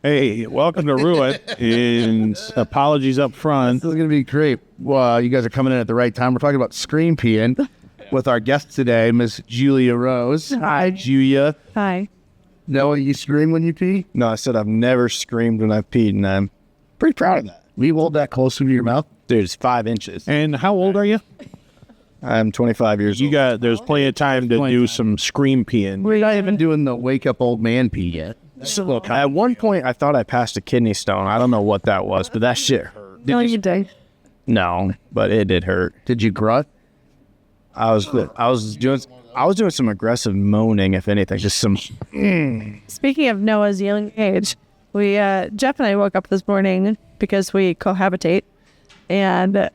Hey, welcome to Ruin, and apologies up front. This is going to be great. Well, you guys are coming in at the right time. We're talking about screen peeing with our guest today, Miss Julia Rose. Hi, Julia. Hi. Noah, you scream when you pee? No, I said I've never screamed when I've peed, and I'm pretty proud of that. Will you hold that closer to your mouth? Dude, it's 5 inches. And how old are you? I'm 25 years old. There's plenty of time to do some scream peeing. We're not even doing the wake up old man pee yet. So, at one point, I thought I passed a kidney stone. I don't know what that was, but that shit hurt. No, you did. No, but it did hurt. Did you grunt? I was doing some aggressive moaning, if anything. Just some. Speaking of Noah's young age, Jeff and I woke up this morning because we cohabitate, and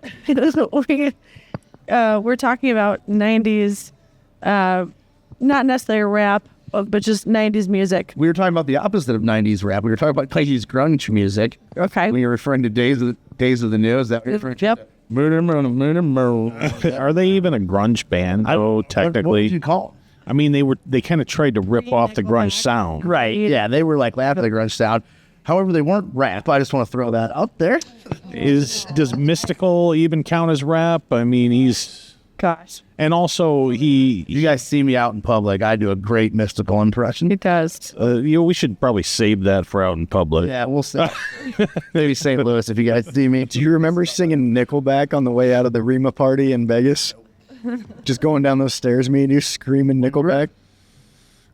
we're talking about 90s, not necessarily rap, but just 90s music. We were talking about the opposite of 90s rap. We were talking about 90s grunge music. Okay. When you're referring to Days of the News, that Yep. Are they even a grunge band? Oh, technically. What did you call them? I mean, they kind of tried to rip off the grunge sound. Right. Yeah, they were like laughing at the grunge sound. However, they weren't rap. I just want to throw that out there. Does Mystical even count as rap? I mean, Gosh. And also You guys see me out in public, I do a great Mystical impression. It does. we should probably save that for out in public. Yeah, we'll see. Maybe St. Louis if you guys see me. Do you remember singing Nickelback on the way out of the Rima party in Vegas? Just going down those stairs, me and you screaming Nickelback?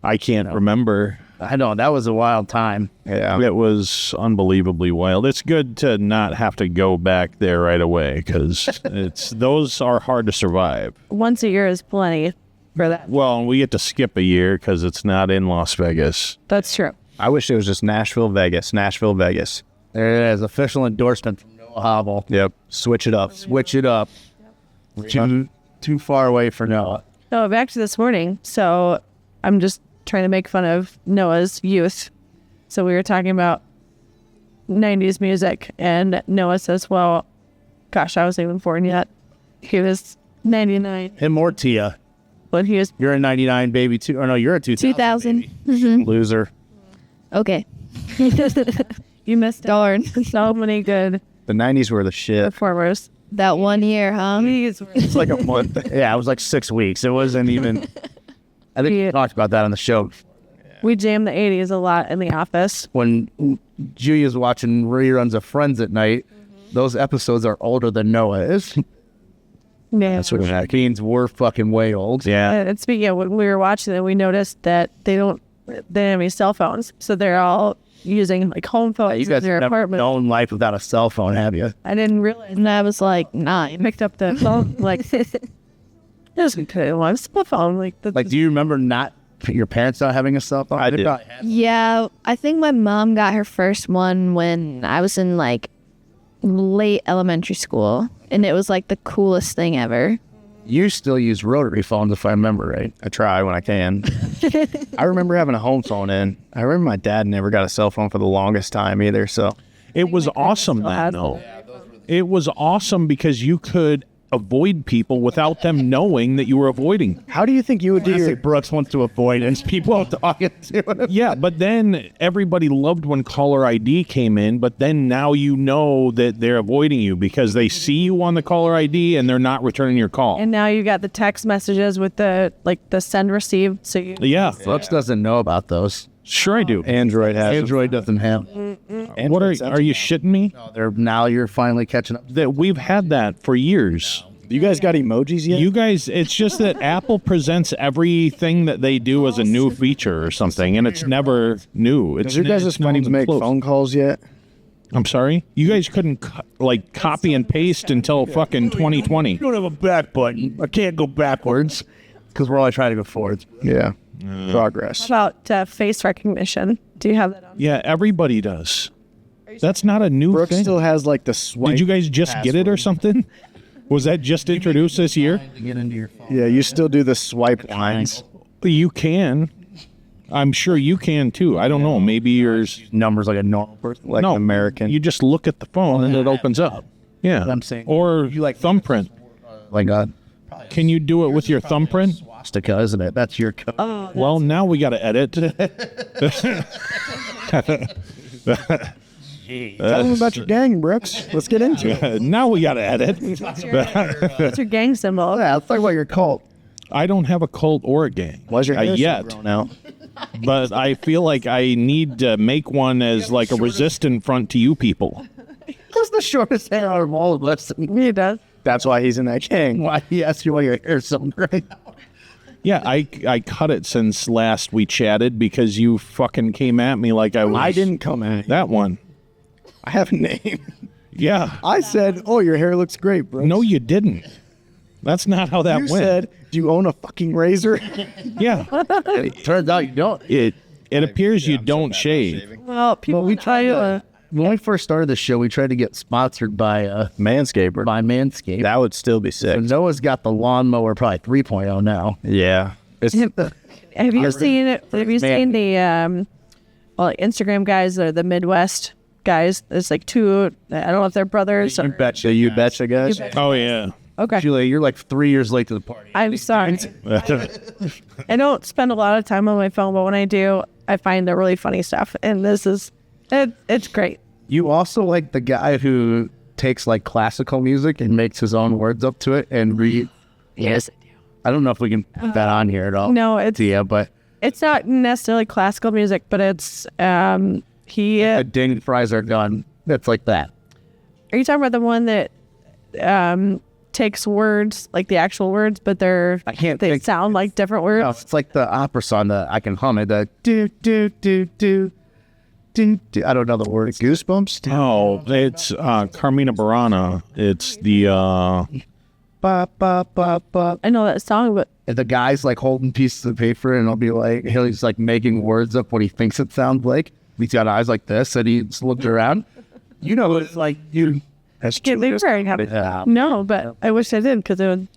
I can't remember. I know, that was a wild time. Yeah. It was unbelievably wild. It's good to not have to go back there right away because those are hard to survive. Once a year is plenty for that. Well, we get to skip a year because it's not in Las Vegas. That's true. I wish it was just Nashville, Vegas. There it is, official endorsement from Noah Hobble. Yep. Switch it up. Switch it up. Too far away for Noah. So back to this morning. So I'm just trying to make fun of Noah's youth. So we were talking about 90s music, and Noah says, well, gosh, I wasn't even born yet. He was 99 Him or Tia. when he was You're a 99 baby too. Or no, you're a 2000. 2000. Loser. Okay. you missed Darn. so many good The 90s were the shit. performers. That 1 year, huh? These were It's like a month. Yeah, it was like 6 weeks. It wasn't even. I think we talked about that on the show. we jammed the 80s a lot in the office. When Julia's watching reruns of Friends at night, those episodes are older than Noah is. Yeah. That's what that means. We're fucking way old. Yeah. And speaking of when we were watching it, we noticed that they don't have any cell phones, so they're all using like home phones You in guys their have never apartment. known life without a cell phone, have you? I didn't realize. And I was like I 9. picked up the phone like there's a cell phone like the, Like, do you remember your parents not having a cell phone? I They did. probably had- Yeah, I think my mom got her first one when I was in like late elementary school, and it was like the coolest thing ever. You still use rotary phones, if I remember right. I try when I can. I remember having a home phone in. I remember my dad never got a cell phone for the longest time either, so. It was awesome still then, has though. It was awesome because you could avoid people without them knowing that you were avoiding. How do you think you would do your... Classic Brooks wants to avoid and people are talking to him. Yeah, but then everybody loved when caller ID came in, but then now you know that they're avoiding you because they see you on the caller ID and they're not returning your call. and now you got the text messages with the send receive. So you Yeah, Brooks doesn't know about those. sure I do. Android has... Android doesn't have. What are you shitting me? Now you're finally catching up. That we've had that for years. You guys got emojis yet? You guys, it's just that Apple presents everything that they do as a new feature or something, and it's never new. Does your guys' it's not phone even make close. phone calls yet? I'm sorry? You guys couldn't copy and paste until fucking 2020. You don't have a back button. I can't go backwards because we're only trying to go forwards. Yeah. Progress. How about face recognition? Do you have that on? Yeah, everybody does. That's not a new Brooke thing. still has like the swipe. Did you guys just get it or something? Was that just introduced this year? Get into your phone. Yeah, you still do the swipe lines. You can. I'm sure you can too. I don't know. Maybe yours. Numbers like a normal person. Like no, an American. You just look at the phone and it opens up. Yeah. I'm saying- Or You like- thumbprint. Like a Can you do it with your thumbprint? swastika, isn't it? That's your code. Well, now we got to edit. Tell them about your gang, Brooks. Let's get into it. Now we got to edit. What's your gang symbol? Yeah, let's talk about your cult. I don't have a cult or a gang. Why's your hair so yet, grown out? but I feel like I need to make one as like a resistant front to you people. That's the shortest hair out of all of us. He does. That's why he's in that gang. Why he asked you why your hair's so right now? Yeah, I cut it since last we chatted because you fucking came at me like I was. I didn't come at you. That one. I have a name. Yeah. I said, "Oh, your hair looks great, bro." No, you didn't. That's not how that You went. said, "Do you own a fucking razor?" Yeah. Turns out you don't. It appears you don't shave. Well, people we try to. When we first started the show, we tried to get sponsored by Manscaper. Manscaped. That would still be sick. So Noah's got the lawnmower, probably 3.0 now. Yeah. It's, Have you seen it? Have you seen the like Instagram guys or the Midwest guys? There's like two. I don't know if they're brothers. Or, betcha, you betcha, guys. Oh, yeah. okay, Julia, you're like 3 years late to the party. I'm sorry. I don't spend a lot of time on my phone, but when I do, I find the really funny stuff. And this is, it's great. You also like the guy who takes like classical music and makes his own words up to it and read. Yes. I don't know if we can put that on here at all. No, it's Yeah, but it's not necessarily classical music, but it's he. a ding fries are done. That's like that. Are you talking about the one that takes words like the actual words, but I can't they think- sound like different words? No, it's like the opera song that I can hum it. The do do do do do do. I don't know the words. Goosebumps. Oh, it's Carmina Burana. It's the Ba ba ba ba. I know that song, but And the guy's like holding pieces of paper, and I'll be like, he's like making words up what he thinks it sounds like. He's got eyes like this, and he's looked around. You know, it's like you. That's can't true. leave her. No, but I wish I did because it would.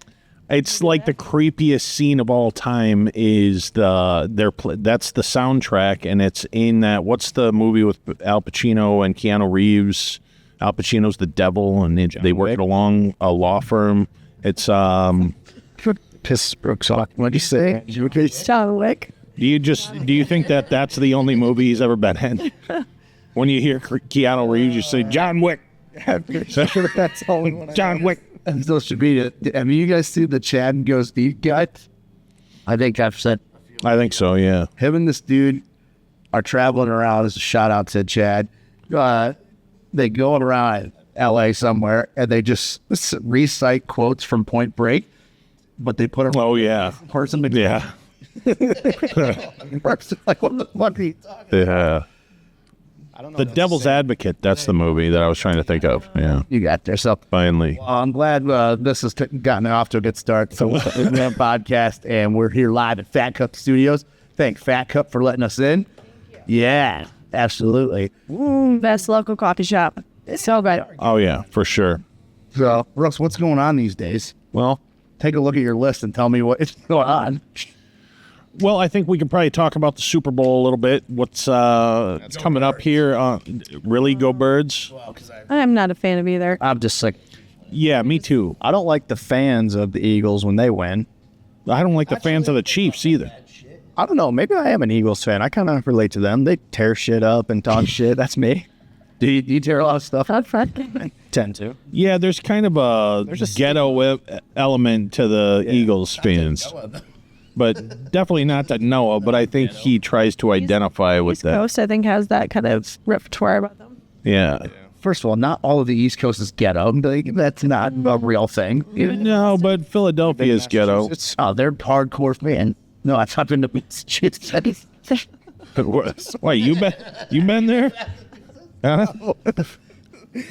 it's like the creepiest scene of all time is that's the soundtrack, and it's in that what's the movie with Al Pacino and Keanu Reeves? Al Pacino's the devil, and they work at a law firm. It's Piss Brooks off. What'd you say? John Wick. do you think that's the only movie he's ever been in? When you hear Keanu Reeves, you say John Wick. That's all we want. John Wick. And so should be it. Have you guys seen the Chad Goes Deep guy? I think I've said I think so. Yeah. him and this dude are traveling around. As a shout out to Chad. They go around LA somewhere and they just recite quotes from Point Break, but they put a Oh yeah. person. Yeah. Like, what the fuck are you talking? Yeah. The Devil's Advocate. That's the movie that I was trying to think of. Yeah. You got there. So Finally. I'm glad this has gotten off to a good start. So we're on a podcast, and we're here live at Fat Cup Studios. Thank Fat Cup for letting us in. Yeah, absolutely. Best local coffee shop. It's so good. Oh yeah, for sure. So, Russ, what's going on these days? Well, take a look at your list and tell me what is going on. Well, I think we can probably talk about the Super Bowl a little bit. What's coming up here? Really, go Birds? I'm not a fan of either. I'm just like, Yeah, me too. I don't like the fans of the Eagles when they win. I don't like the fans of the Chiefs either. I don't know. Maybe I am an Eagles fan. I kind of relate to them. They tear shit up and talk shit. That's me. do you tear a lot of stuff? Not fun. Tend to. Yeah, there's kind of a ghetto element to the Eagles fans. But definitely not to Noah, but I think he tries to identify with that. Coast, I think, has that kind of repertoire about them. Yeah. First of all, not all of the East Coast is ghetto. Like, that's not a real thing. No, but Philadelphia is ghetto. Oh, they're hardcore fan. No, I've not been to Massachusetts. Why, you been there? Huh?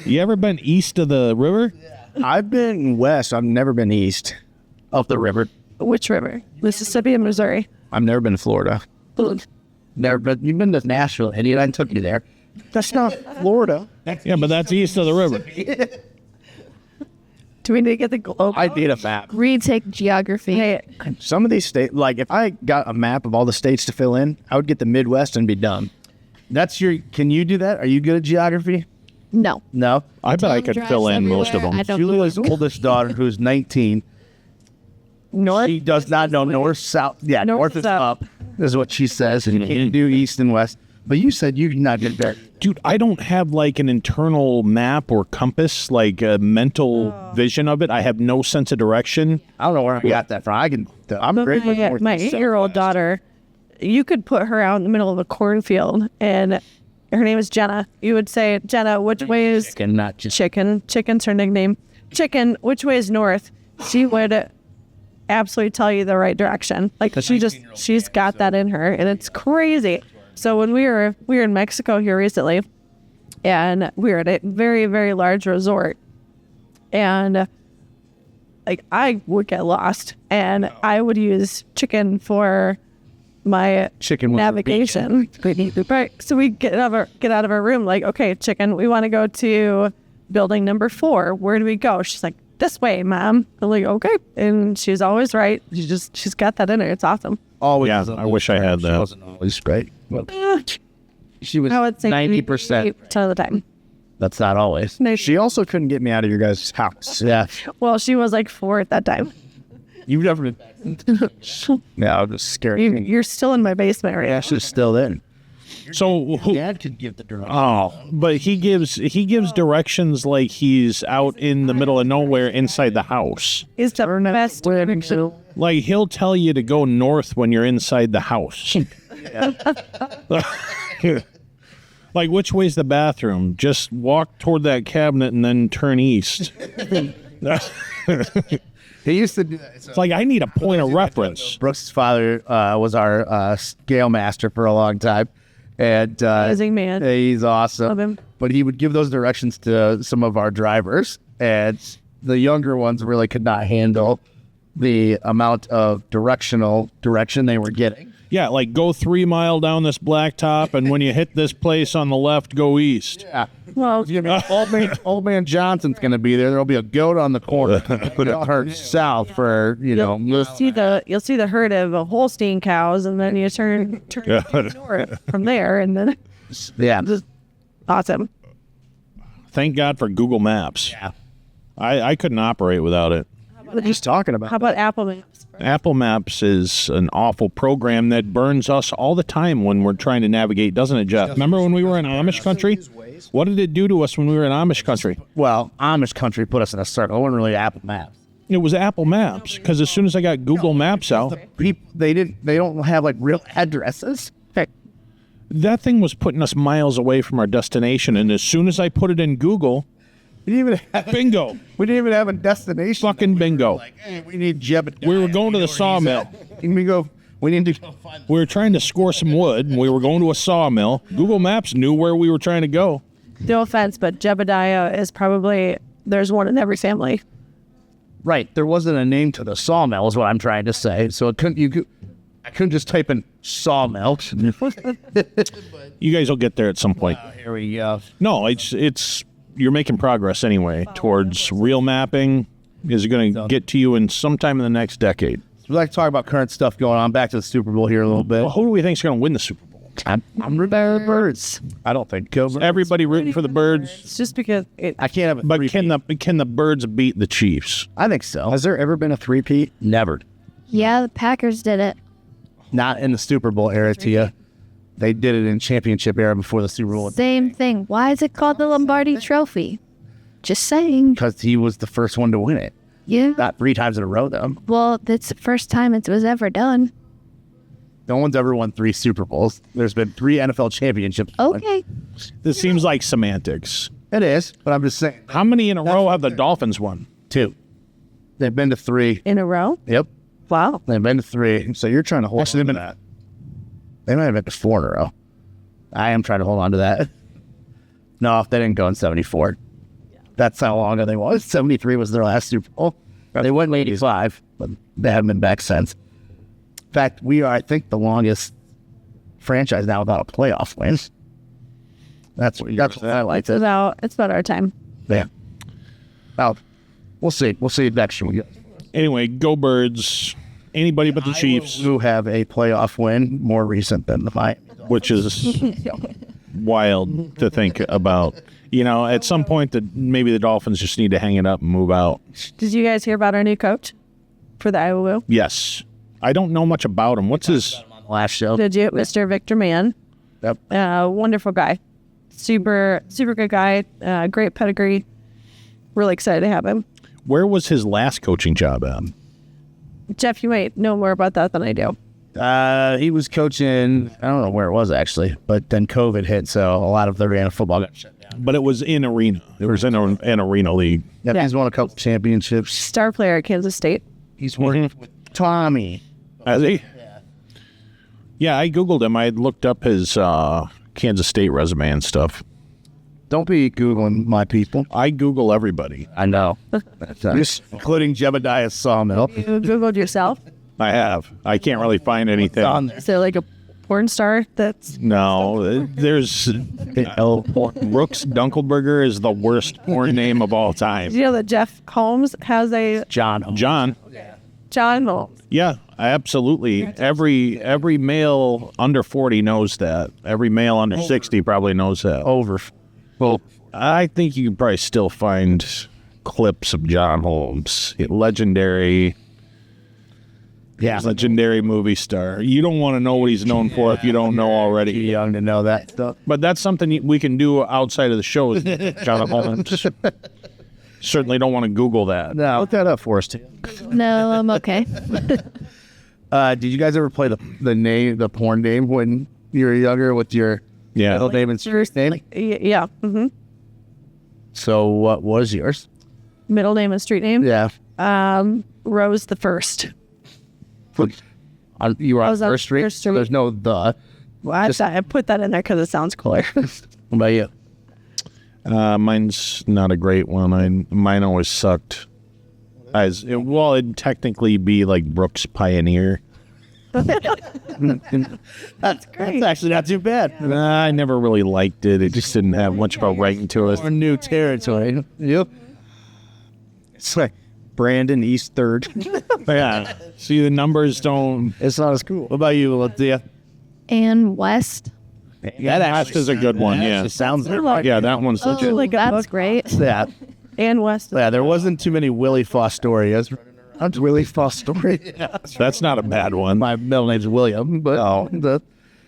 You ever been east of the river? I've been west. I've never been east. Up the river. Which river? Mississippi and Missouri. I've never been to Florida. Never been. You've been to Nashville, idiot. I took you there. That's not Florida. Yeah, but that's east of the river. Do we need to get the globe? I need a map. Retake geography. Hey, Some of these states, like if I got a map of all the states to fill in, I would get the Midwest and be done. That's your. Can you do that? Are you good at geography? No. No. I bet I could Drives fill in most of everywhere. them. I don't Julia's oldest daughter, who's 19, north. she does not know north, south. Yeah, North north is is up. up. Is what she says, and you can't do east and west. But you said you did not get there. Dude, I don't have like an internal map or compass, like a mental vision of it. I have no sense of direction. I don't know where I got that from. I'm great with My 8-year-old daughter, you could put her out in the middle of a cornfield, and her name is Jenna. You would say, Jenna, which way is chicken, not just chicken? Chicken's her nickname. Chicken, which way is north? She would absolutely tell you the right direction. Like she's got that in her, and it's crazy. So when we were in Mexico here recently, and we were at a very, very large resort, and like I would get lost, and I would use chicken for my chicken navigation. Right. So we get out of our room, like, okay, chicken, we want to go to building number 4. Where do we go? She's like, this way, Mom. I'm like, okay. And she's always right. She's got that in her. It's awesome. Always. Yeah, I wish I had that. She wasn't always great. She was I would say 90% of the time. That's not always. No, She also couldn't get me out of your guys' house. Yeah. well, she was like 4 at that time. You've never been back. Yeah, I'm just scared. You're still in my basement right now. She's still in. So Dad could give the directions. oh, but he gives directions like he's out in the middle of nowhere inside the house. He's the best. Like he'll tell you to go north when you're inside the house. Like, which way's the bathroom? Just walk toward that cabinet and then turn east. He used to do that. It's like, I need a point of reference. Brooks' father was our scale master for a long time. And Amazing man. He's awesome. Love him. But he would give those directions to some of our drivers. And the younger ones really could not handle the amount of direction they were getting. Yeah, like go 3 mile down this blacktop, and when you hit this place on the left, go east. Yeah. Well, Old man Johnson's going to be there. There'll be a goat on the corner. Put it turn south for, you'll see the herd of Holstein cows, and then you turn north from there, and then yeah. just awesome. Thank God for Google Maps. Yeah. I couldn't operate without it. What are you talking about? How about Apple Maps? Apple Maps is an awful program that burns us all the time when we're trying to navigate, doesn't it, Jeff? Remember when we were in Amish country? What did it do to us when we were in Amish country? Well, Amish country put us in a circle. It wasn't really Apple Maps. It was Apple Maps, because as soon as I got Google Maps out, They don't have like real addresses. that thing was putting us miles away from our destination. And as soon as I put it in Google, We didn't even have, bingo, we didn't even have a destination. fucking bingo. Like, hey, we need Jebediah. We were going to the sawmill. We need to go find. We were trying to score some wood, and we were going to a sawmill. Google Maps knew where we were trying to go. No offense, but Jebediah is probably, there's one in every family. Right, there wasn't a name to the sawmill, is what I'm trying to say. So I couldn't just type in sawmill. You guys will get there at some point. Here we go. No, it's you're making progress anyway towards real mapping is going to get to you in sometime in the next decade. We like to talk about current stuff going on. Back to the Super Bowl here a little bit. Well, who do we think is going to win the Super Bowl? I'm rooting for the Birds. I don't think Everybody rooting for the Birds, It's just because I can't have a but three-peat. can the Birds beat the Chiefs? I think so. Has there ever been a three-peat? Never. Yeah, the Packers did it. Not in the Super Bowl era, Tia. They did it in championship era before the Super Bowl. Same thing. Why is it called the Lombardi Trophy? Just saying. Because he was the first one to win it. Yeah. Not 3 times in a row, though. Well, that's the first time it was ever done. No one's ever won 3 Super Bowls. There's been 3 NFL championships. Okay. This seems like semantics. It is, but I'm just saying. How many in a row have the Dolphins won? 2. They've been to 3. in a row. Yep. Wow. They've been to 3. So you're trying to hold Actually, on to they've been- that. They might have been to 4 in a row. I am trying to hold on to that. No, they didn't go in 74. That's how long ago they was. 73 was their last Super Bowl. They went in 85, but they haven't been back since. In fact, we are, I think, the longest franchise now without a playoff win. That's what I like It's it. about our time. Yeah. Well, we'll see. We'll see next year. Anyway, go Birds. Anybody but the Chiefs, who have a playoff win more recent than the Miami. which is wild to think about. You know, at some point, maybe the Dolphins just need to hang it up and move out. Did you guys hear about our new coach for the Iowa Woo? Yes. I don't know much about him. What's his... Last show. Did you, Mr. Victor Mann? Yep. Wonderful guy. Super good guy. Great pedigree. Really excited to have him. Where was his last coaching job at? Jeff, you might know more about that than I do. He was coaching, I don't know where it was actually, but then COVID hit, so a lot of the arena football got shut down. But it was in arena. It was in an arena league. Yep, Yeah. he's won a couple championships. Star player at Kansas State. He's working with Tommy. Has he? Yeah, I Googled him. I had looked up his Kansas State resume and stuff. Don't be Googling my people. I Google everybody. I know. Including Jebediah's Sawmill. You Googled yourself? I have. I can't really find anything. On there. Is there like a porn star that's... No, there's Brooks Dunkelberger is the worst porn name of all time. Did you know that Jeff Holmes has a John. John. John Holmes? Yeah, absolutely. Every male under 40 knows that. Every male under 60 probably knows that. Over. Well, I think you can probably still find clips of John Holmes, legendary movie star. You don't want to know what he's known for if you don't know already. Too young to know that stuff. But that's something we can do outside of the show. John Holmes. Certainly don't want to Google that. No. Look that up for us, too. No, I'm okay. Did you guys ever play the porn name when you were younger with your middle name and street name? Yeah. Mm-hmm. So what was yours? Middle name and street name? Yeah. Rose the First. You were I on was on First Street? First Street. There's no the. Well, I put that in there because it sounds cooler. What about you? Mine's not a great one. Mine always sucked. It'd technically be like Brooks Pioneer. That's actually not too bad. I never really liked it. It just didn't have much of a writing to it. Or new territory. You? It's like Brandon East Third. Yeah. See, the numbers don't. It's not as cool. What about you, Alethea? And West. That is a good one. Yeah. It sounds like Yeah, that one's Oh, legit. like a that's book. great. that. And West. Yeah, there wasn't too many Willie Fostorias. I'm Willie Fostoria. That's not a bad one. My middle name's William, but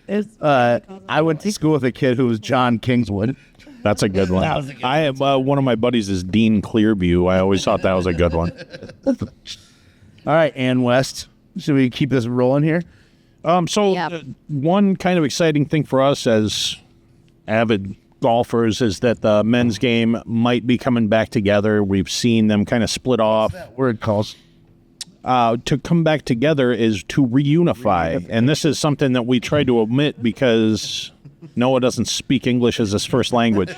Is I went to school with a kid who was John Kingswood. That's a good one. That was a good I have one of my buddies is Dean Clearview. I always thought that was a good one. All right, Ann West. Should we keep this rolling here? So Yep. one kind of exciting thing for us as avid golfers is that the men's game might be coming back together. We've seen them kind of split off. Word calls. To come back together is to reunify. And this is something that we try to omit because Noah doesn't speak English as his first language.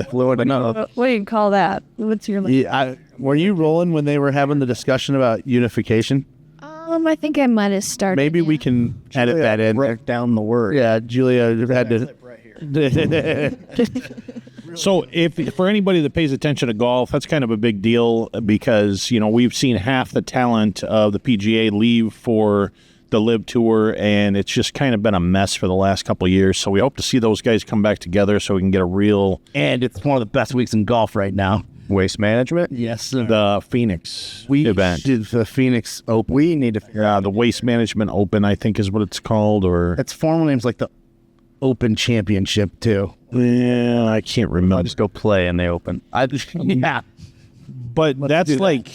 Fluid enough. what do you call that? What's your Were you rolling when they were having the discussion about unification? I think I might have started. Maybe we can edit that in. Write down the word. Yeah, Julia had to. So if for anybody that pays attention to golf, that's kind of a big deal because, we've seen half the talent of the PGA leave for the Live Tour, and it's just kind of been a mess for the last couple of years. So we hope to see those guys come back together so we can get a real... And it's one of the best weeks in golf right now. Waste management. Yes, sir. The Phoenix event. Did the Phoenix Open. We need to figure out. The Waste Management Open, I think is what it's called, or... Its formal name's like the Open Championship, too. Yeah, I can't remember. I'll just go play in the open. Yeah. But that's like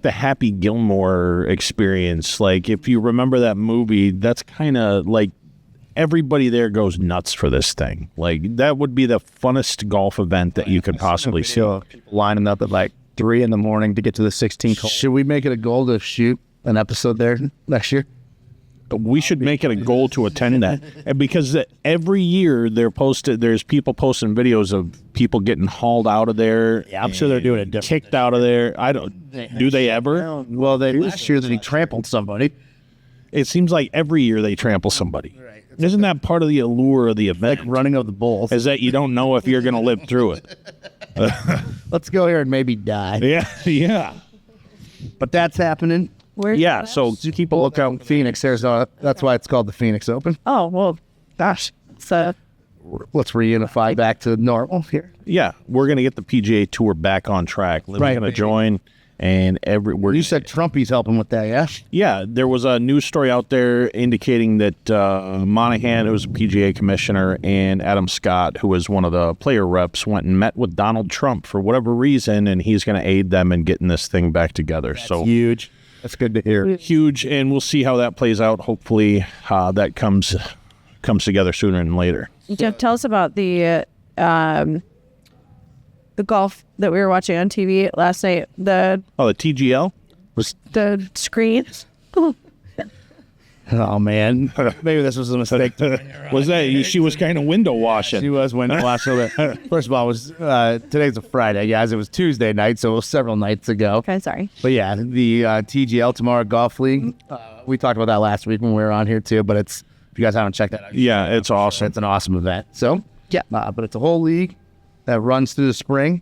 the Happy Gilmore experience. Like, if you remember that movie, that's kind of like everybody there goes nuts for this thing. Like, that would be the funnest golf event that you could possibly see. People lining up at like 3 a.m. to get to the 16th hole. Should we make it a goal to shoot an episode there next year? We should make it a goal to attend that. And because every year there's people posting videos of people getting hauled out of there. Yeah, I'm sure they're doing it different. Kicked out of there. Do they ever? Well, last year that he trampled somebody. It seems like every year they trample somebody. Right. Isn't that part of the allure of the event? Like running of the bulls. Is that you don't know if you're going to live through it. Let's go here and maybe die. Yeah. But that's happening. Where's Yeah, that? so Keep a lookout in Phoenix, Arizona. That's why it's called the Phoenix Open. Oh, well, gosh. So, Let's reunify back to normal here. yeah, we're going to get the PGA Tour back on track. Liv's Right, going to baby. join. And You said Trumpy's helping with that, yeah? yeah, there was a news story out there indicating that Monahan, who was a PGA commissioner, and Adam Scott, who was one of the player reps, went and met with Donald Trump for whatever reason, and he's going to aid them in getting this thing back together. So Huge. That's good to hear. huge, and we'll see how that plays out. Hopefully, that comes together sooner than later. Jeff, tell us about the golf that we were watching on TV last night. The TGL? the screens. Oh, man. Maybe this was a mistake. Was that she was kind of window washing? She was window washing. First of all, it was today's a Friday, guys. It was Tuesday night, so it was several nights ago. Okay, sorry. But yeah, the TGL Tomorrow Golf League. We talked about that last week when we were on here too. But if you guys haven't checked that out, Yeah, it's awesome. it's an awesome event. So yeah, but it's a whole league that runs through the spring.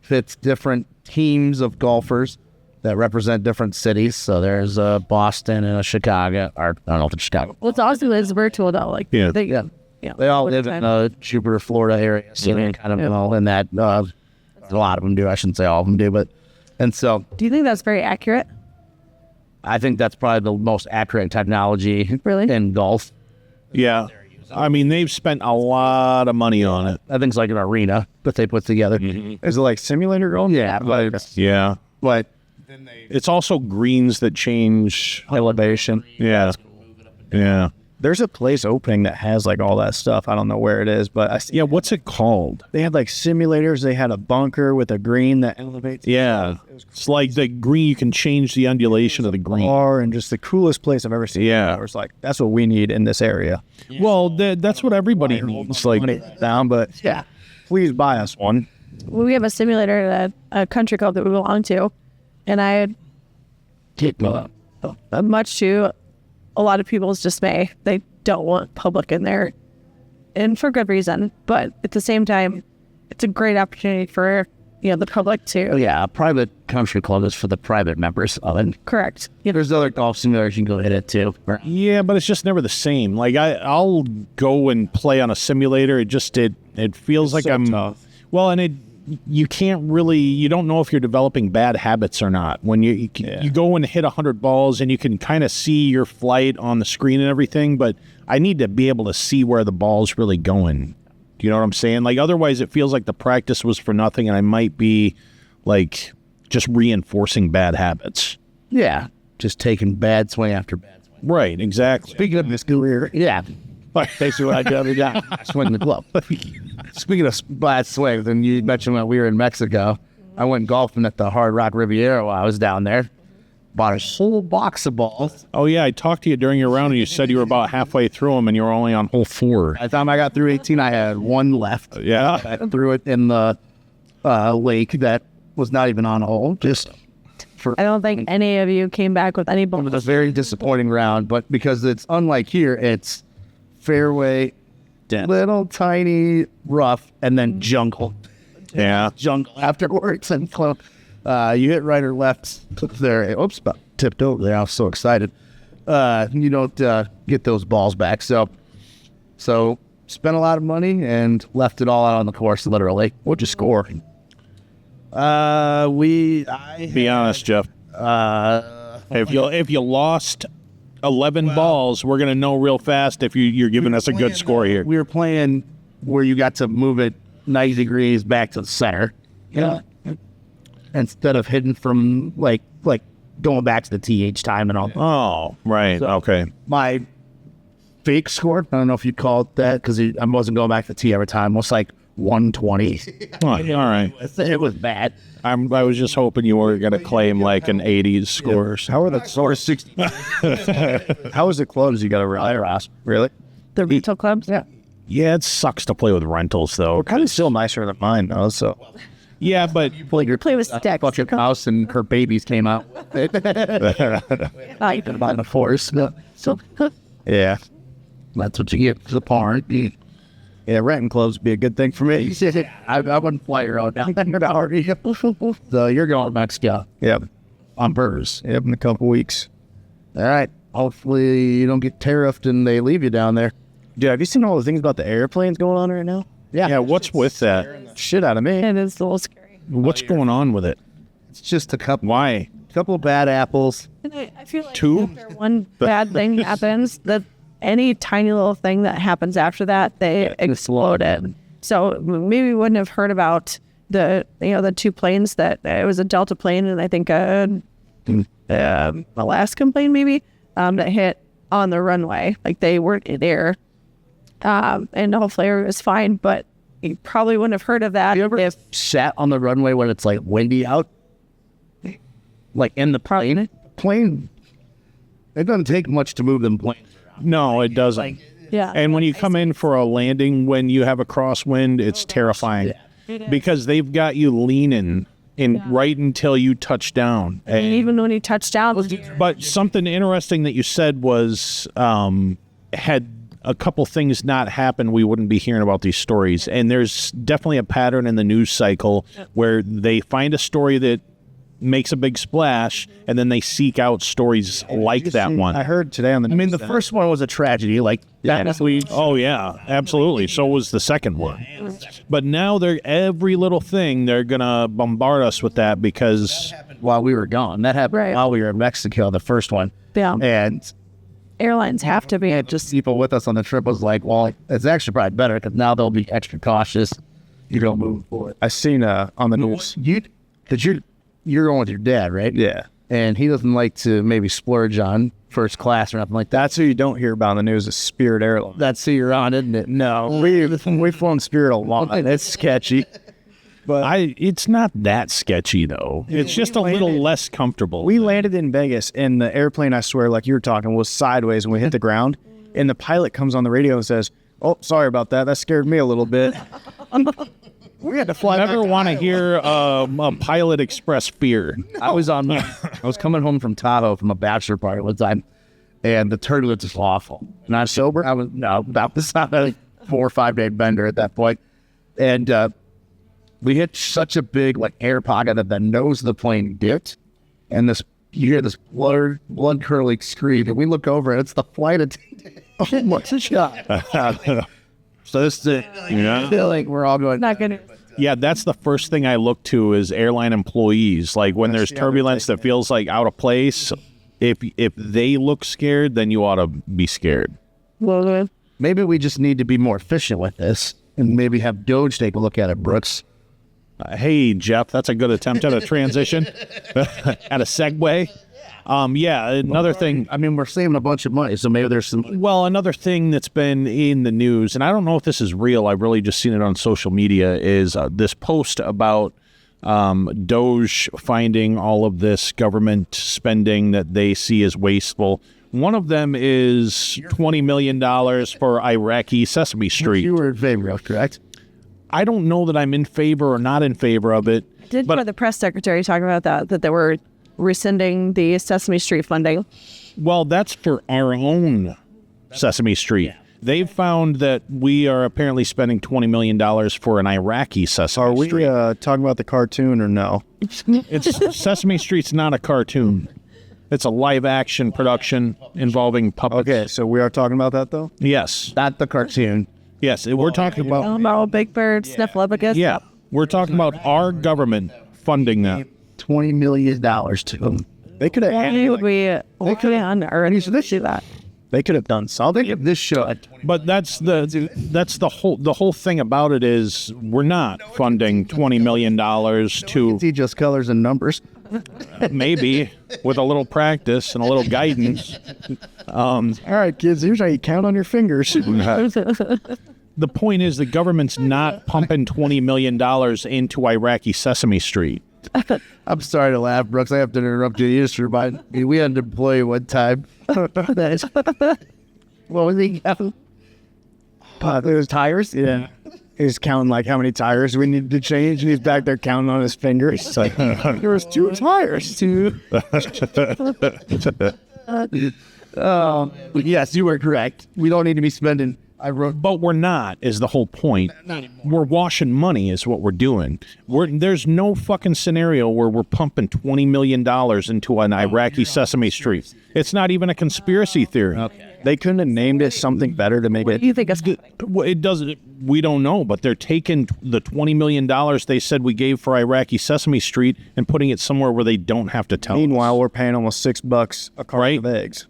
Fits different teams of golfers that represent different cities. So there's Boston and a Chicago. Or I don't know if it's Chicago. Well, it's awesome that it's virtual though. Like Yeah. they, Yeah. yeah, They all what a live time. in Jupiter, Florida area. So they're kind of all in that. A lot of them do. I shouldn't say all of them do, but and so Do you think that's very accurate? I think that's probably the most accurate technology Really? in golf. Yeah. I mean, they've spent a lot of money on it. I think it's like an arena that they put together. Is it like simulator golf? Yeah, but Yeah. It's also greens that change. elevation. Yeah. Yeah. There's a place opening that has like all that stuff. I don't know where it is, but I see Yeah, what's it called? they had like simulators. They had a bunker with a green that elevates Yeah. It's like the green, you can change the undulation of the green. bar and just the coolest place I've ever seen. Yeah. I was like, that's what we need in this area. Well, that's what everybody needs. Like, Money down, but yeah, please buy us one. We have a simulator at a country club that we belong to, and I had much to a lot of people's dismay, they don't want public in there, and for good reason. But at the same time, it's a great opportunity for the public to Yeah, a private country club is for the private members of it. correct. There's other golf simulators you can go hit it too. yeah, but it's just never the same. Like, I'll go and play on a simulator. It feels like so I'm tough. well, and you can't really, you don't know if you're developing bad habits or not. When you go and hit 100 balls and you can kind of see your flight on the screen and everything, but I need to be able to see where the ball's really going. Do you know what I'm saying? Like, otherwise it feels like the practice was for nothing and I might be like just reinforcing bad habits. Yeah, just taking bad swing after bad swing. Right, exactly. Speaking of this career, yeah, basically what I do every day. I swing the club. Speaking of bad swings, and you mentioned when we were in Mexico, I went golfing at the Hard Rock Riviera while I was down there. Bought a whole box of balls. Oh yeah, I talked to you during your round and you said you were about halfway through them and you were only on hole 4. By the time I got through 18, I had one left. Yeah. I threw it in the lake that was not even on a hole. Just for I don't think any of you came back with any it was a balls. very disappointing round, but because it's unlike here, it's fairway, little tiny rough, and then jungle. Yeah. Jungle afterwards. And you hit right or left there. Oops, about tipped over there. I was so excited. You don't get those balls back. So spent a lot of money and left it all out on the course, literally. What'd you score? Be honest, Jeff. If you lost 11 balls, we're gonna know real fast if you're giving us a good score here. We were playing where you got to move it 90 degrees back to the center. Yeah. Instead of hitting from like going back to the tee each time and all. Oh, right. Okay. My fake score, I don't know if you'd call it that, because I wasn't going back to the tee every time. It was like 120. Oh, all right. It was bad. I was just hoping you were gonna claim like an 80s score. How are the Score 60. how is the clubs you got to rent? Really? The retail clubs. Yeah. Yeah, it sucks to play with rentals though. Kind of still nicer than mine though. So Yeah, but Play with sticks. Bucket house and her babies came out. Like, By the force. So yeah, that's what you get for the park. yeah, renting clubs would be a good thing for me. I wouldn't fly her out down there already. So you're going to Mexico Yep, on purpose. yep, in a couple weeks. All right. Hopefully you don't get tariffed and they leave you down there. Dude, have you seen all the things about the airplanes going on right now? yeah, what's with that? Shit out of me. it is a little scary. What's going on with it? It's just a couple Why? of bad apples. And I feel like Two? after one bad thing happens, that any tiny little thing that happens after that, they exploded. So maybe we wouldn't have heard about the 2 planes that it was a Delta plane and I think Alaskan plane maybe that hit on the runway. Like they weren't in air, and hopefully it was fine. But you probably wouldn't have heard of that You ever if sat on the runway when it's like windy out? Like in the plane? Plane, it doesn't take much to move them planes around. No, it doesn't. yeah. And when you come in for a landing, when you have a crosswind, it's terrifying because they've got you leaning right until you touch down. And even when you touch down, But something interesting that you said was had a couple things not happen, we wouldn't be hearing about these stories. And there's definitely a pattern in the news cycle where they find a story that makes a big splash, and then they seek out stories like that one. I heard today on the news. I mean, the first one was a tragedy. Like, that was, Oh yeah, absolutely. So was the second one. But now every little thing they're gonna bombard us with that because while we were gone. That happened Right. while we were in Mexico, the first one. yeah, And airlines have to be just people with us on the trip was like, well, it's actually probably better because now they'll be extra cautious. You don't move forward. I seen on the news. You're going with your dad, right? Yeah. And he doesn't like to maybe splurge on first class or nothing like that. That's who you don't hear about on the news is Spirit Airlines. That's who you're on, isn't it? No, we've flown Spirit a lot. It's sketchy. But it's not that sketchy though. It's just a little less comfortable. we landed in Vegas, and the airplane, I swear, like you were talking, was sideways when we hit the ground. And the pilot comes on the radio and says, "Oh, sorry about that. That scared me a little bit." We had to fly. Never want to hear a pilot express fear. I was coming home from Tahoe from a bachelor party one time, and the turbulence was awful. Not sober? I was not a 4 or 5 day bender at that point. And we hit such a big air pocket that the nose of the plane dipped, and you hear this blood curdling scream, and we look over and it's the flight attendant. Oh my god! So this is feeling we're all going. not gonna. Yeah, that's the first thing I look to is airline employees. Like when there's turbulence that feels like out of place, if they look scared, then you ought to be scared. Well, Maybe we just need to be more efficient with this, and maybe have Doge take a look at it, Brooks. Hey, Jeff, that's a good attempt at a transition, at a segue. Yeah, another thing. I mean, we're saving a bunch of money, so maybe there's some. Well, another thing that's been in the news, and I don't know if this is real, I've really just seen it on social media, is this post about Doge finding all of this government spending that they see as wasteful. One of them is $20 million for Iraqi Sesame Street. You were in favor of, correct? I don't know that I'm in favor or not in favor of it. did hear the press secretary talk about that they were rescinding the Sesame Street funding. Well, that's for our own Sesame Street. Yeah. They've found that we are apparently spending $20 million for an Iraqi Sesame Street. Are we talking about the cartoon or no? Sesame Street's not a cartoon. It's a live-action production involving puppets. Okay, so we are talking about that, though? Yes. Not the cartoon. Yes, we're talking about... Elmo, Big Bird, Sniffleupagus. Yeah, we're talking about our government funding that. $20 million to them. They could have... Why would we on Earth do that? They could have done something. This show. But that's the whole thing about it is we're not funding $20 million to Teach us colors and numbers. maybe with a little practice and a little guidance. All right, kids, here's how you count on your fingers. The point is the government's not pumping $20 million into Iraqi Sesame Street. I'm sorry to laugh, Brooks. I have to interrupt you. You just remind me. We had an employee one time. What was he? Those tires? Yeah. He's counting like how many tires we need to change, and he's back there counting on his fingers. It's like, there was 2 tires. 2. Yes, you were correct. We don't need to be spending. But we're not, is the whole point. We're washing money is what we're doing. There's no fucking scenario where we're pumping $20 million into an Iraqi Sesame Street. It's not even a conspiracy theory. Okay. They couldn't have named it something better to make What it. do you think is happening? Well, it doesn't. We don't know, but they're taking the $20 million they said we gave for Iraqi Sesame Street and putting it somewhere where they don't have to tell Meanwhile, us. we're paying almost $6 a carton Right. of eggs.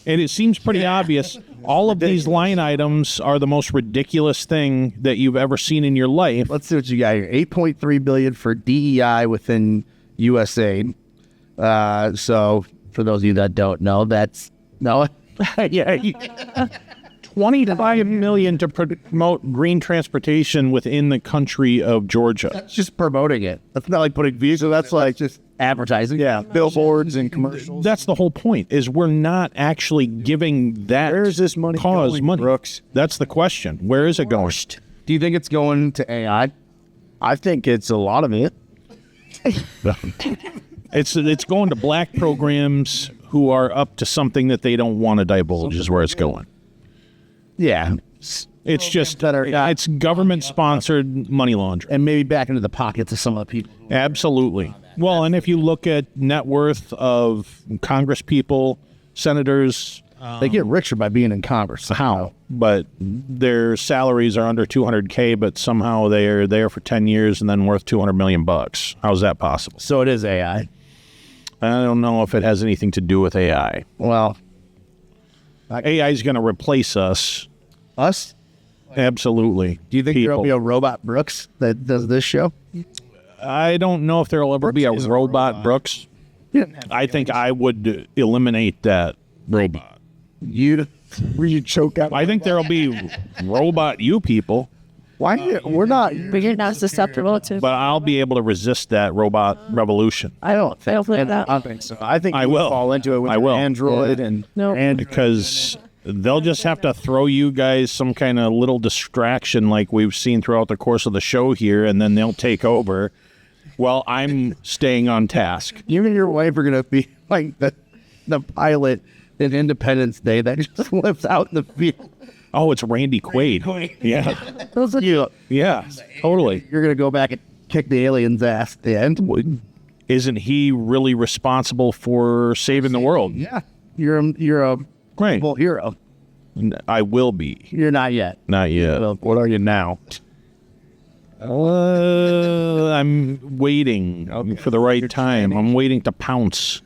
And it seems pretty obvious. All of these line items are the most ridiculous thing that you've ever seen in your life. Let's see what you got here. $8.3 billion for DEI within USAID. So for those of you that don't know, that's no. Yeah. $25 million to promote green transportation within the country of Georgia. That's just promoting it. That's not like putting views. So that's like just advertising. Yeah, billboards and commercials. That's the whole point, is we're not actually giving that Where is this money cause going, money. Brooks? That's the question. Where is it going? Do you think it's going to AI? I think it's a lot of it. It's going to black programs who are up to something that they don't want to divulge is where it's going. Yeah. It's just, it's government-sponsored money laundering. And maybe back into the pockets of some of the people. Absolutely. Well, and if you look at net worth of Congress people, senators, They get richer by being in Congress. How? but their salaries are under $200K, but somehow they are there for 10 years and then worth $200 million. How's that possible? So it is AI. I don't know if it has anything to do with AI. Well, AI is going to replace us. us? Absolutely. Do you think there'll People. be a robot Brooks that does this show? I don't know if there will ever be a robot Brooks. I think I would eliminate that robot. You Where you choke out. I think there'll be robot you people, Why? We're not. But you're not susceptible to. but I'll be able to resist that robot revolution I don't think. Hopefully and not. I I think so. I think I you would will. fall into it with I your will. Android and No. because they'll just have to throw you guys some kind of little distraction like we've seen throughout the course of the show here, and then they'll take over. Well, I'm staying on task. You and your wife are gonna be like the pilot in Independence Day that just lives out in the field. Oh, it's Randy Quaid. Yeah, yeah, totally. You're gonna go back and kick the alien's ass at the end. Isn't he really responsible for saving the world? Yeah, you're a Right. full hero. I will be. You're not yet. Not yet. Well, What are you now? I'm waiting for the right time. I'm waiting to pounce.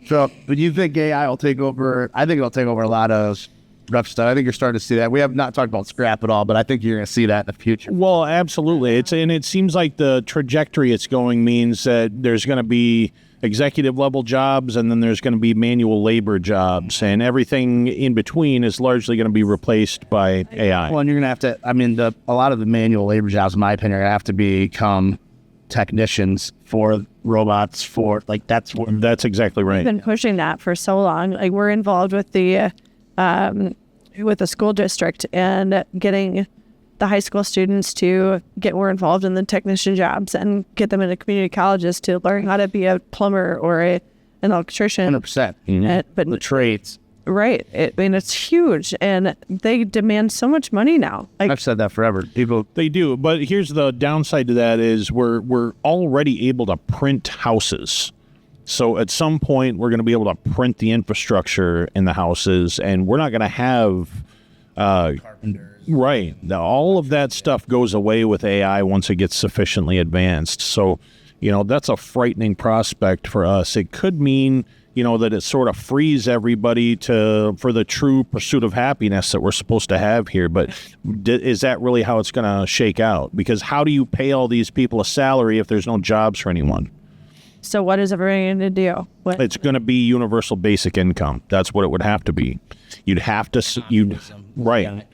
So, but you think AI will take over? I think it'll take over a lot of rough stuff. I think you're starting to see that. We have not talked about scrap at all, but I think you're going to see that in the future. Well, absolutely. It seems like the trajectory it's going means that there's going to be executive level jobs, and then there's going to be manual labor jobs, and everything in between is largely going to be replaced by AI. Well, and you're going to have to. I mean, a lot of the manual labor jobs, in my opinion, are going to have to become technicians for robots. For like that's what. That's exactly right. been pushing that for so long. Like we're involved with the school district and getting the high school students to get more involved in the technician jobs and get them into community colleges to learn how to be a plumber or an electrician. 100%. But The trades. right, it's huge, and they demand so much money now. Like I've said that forever. People. They do, but here's the downside to that is we're already able to print houses. So at some point we're going to be able to print the infrastructure in the houses, and we're not going to have Carpenters. right. All of that stuff goes away with AI once it gets sufficiently advanced. So, that's a frightening prospect for us. It could mean, that it sort of frees everybody for the true pursuit of happiness that we're supposed to have here. But is that really how it's going to shake out? Because how do you pay all these people a salary if there's no jobs for anyone? so, what is everybody going to do? What, It's going to be universal basic income. That's what it would have to be. You'd have to, right.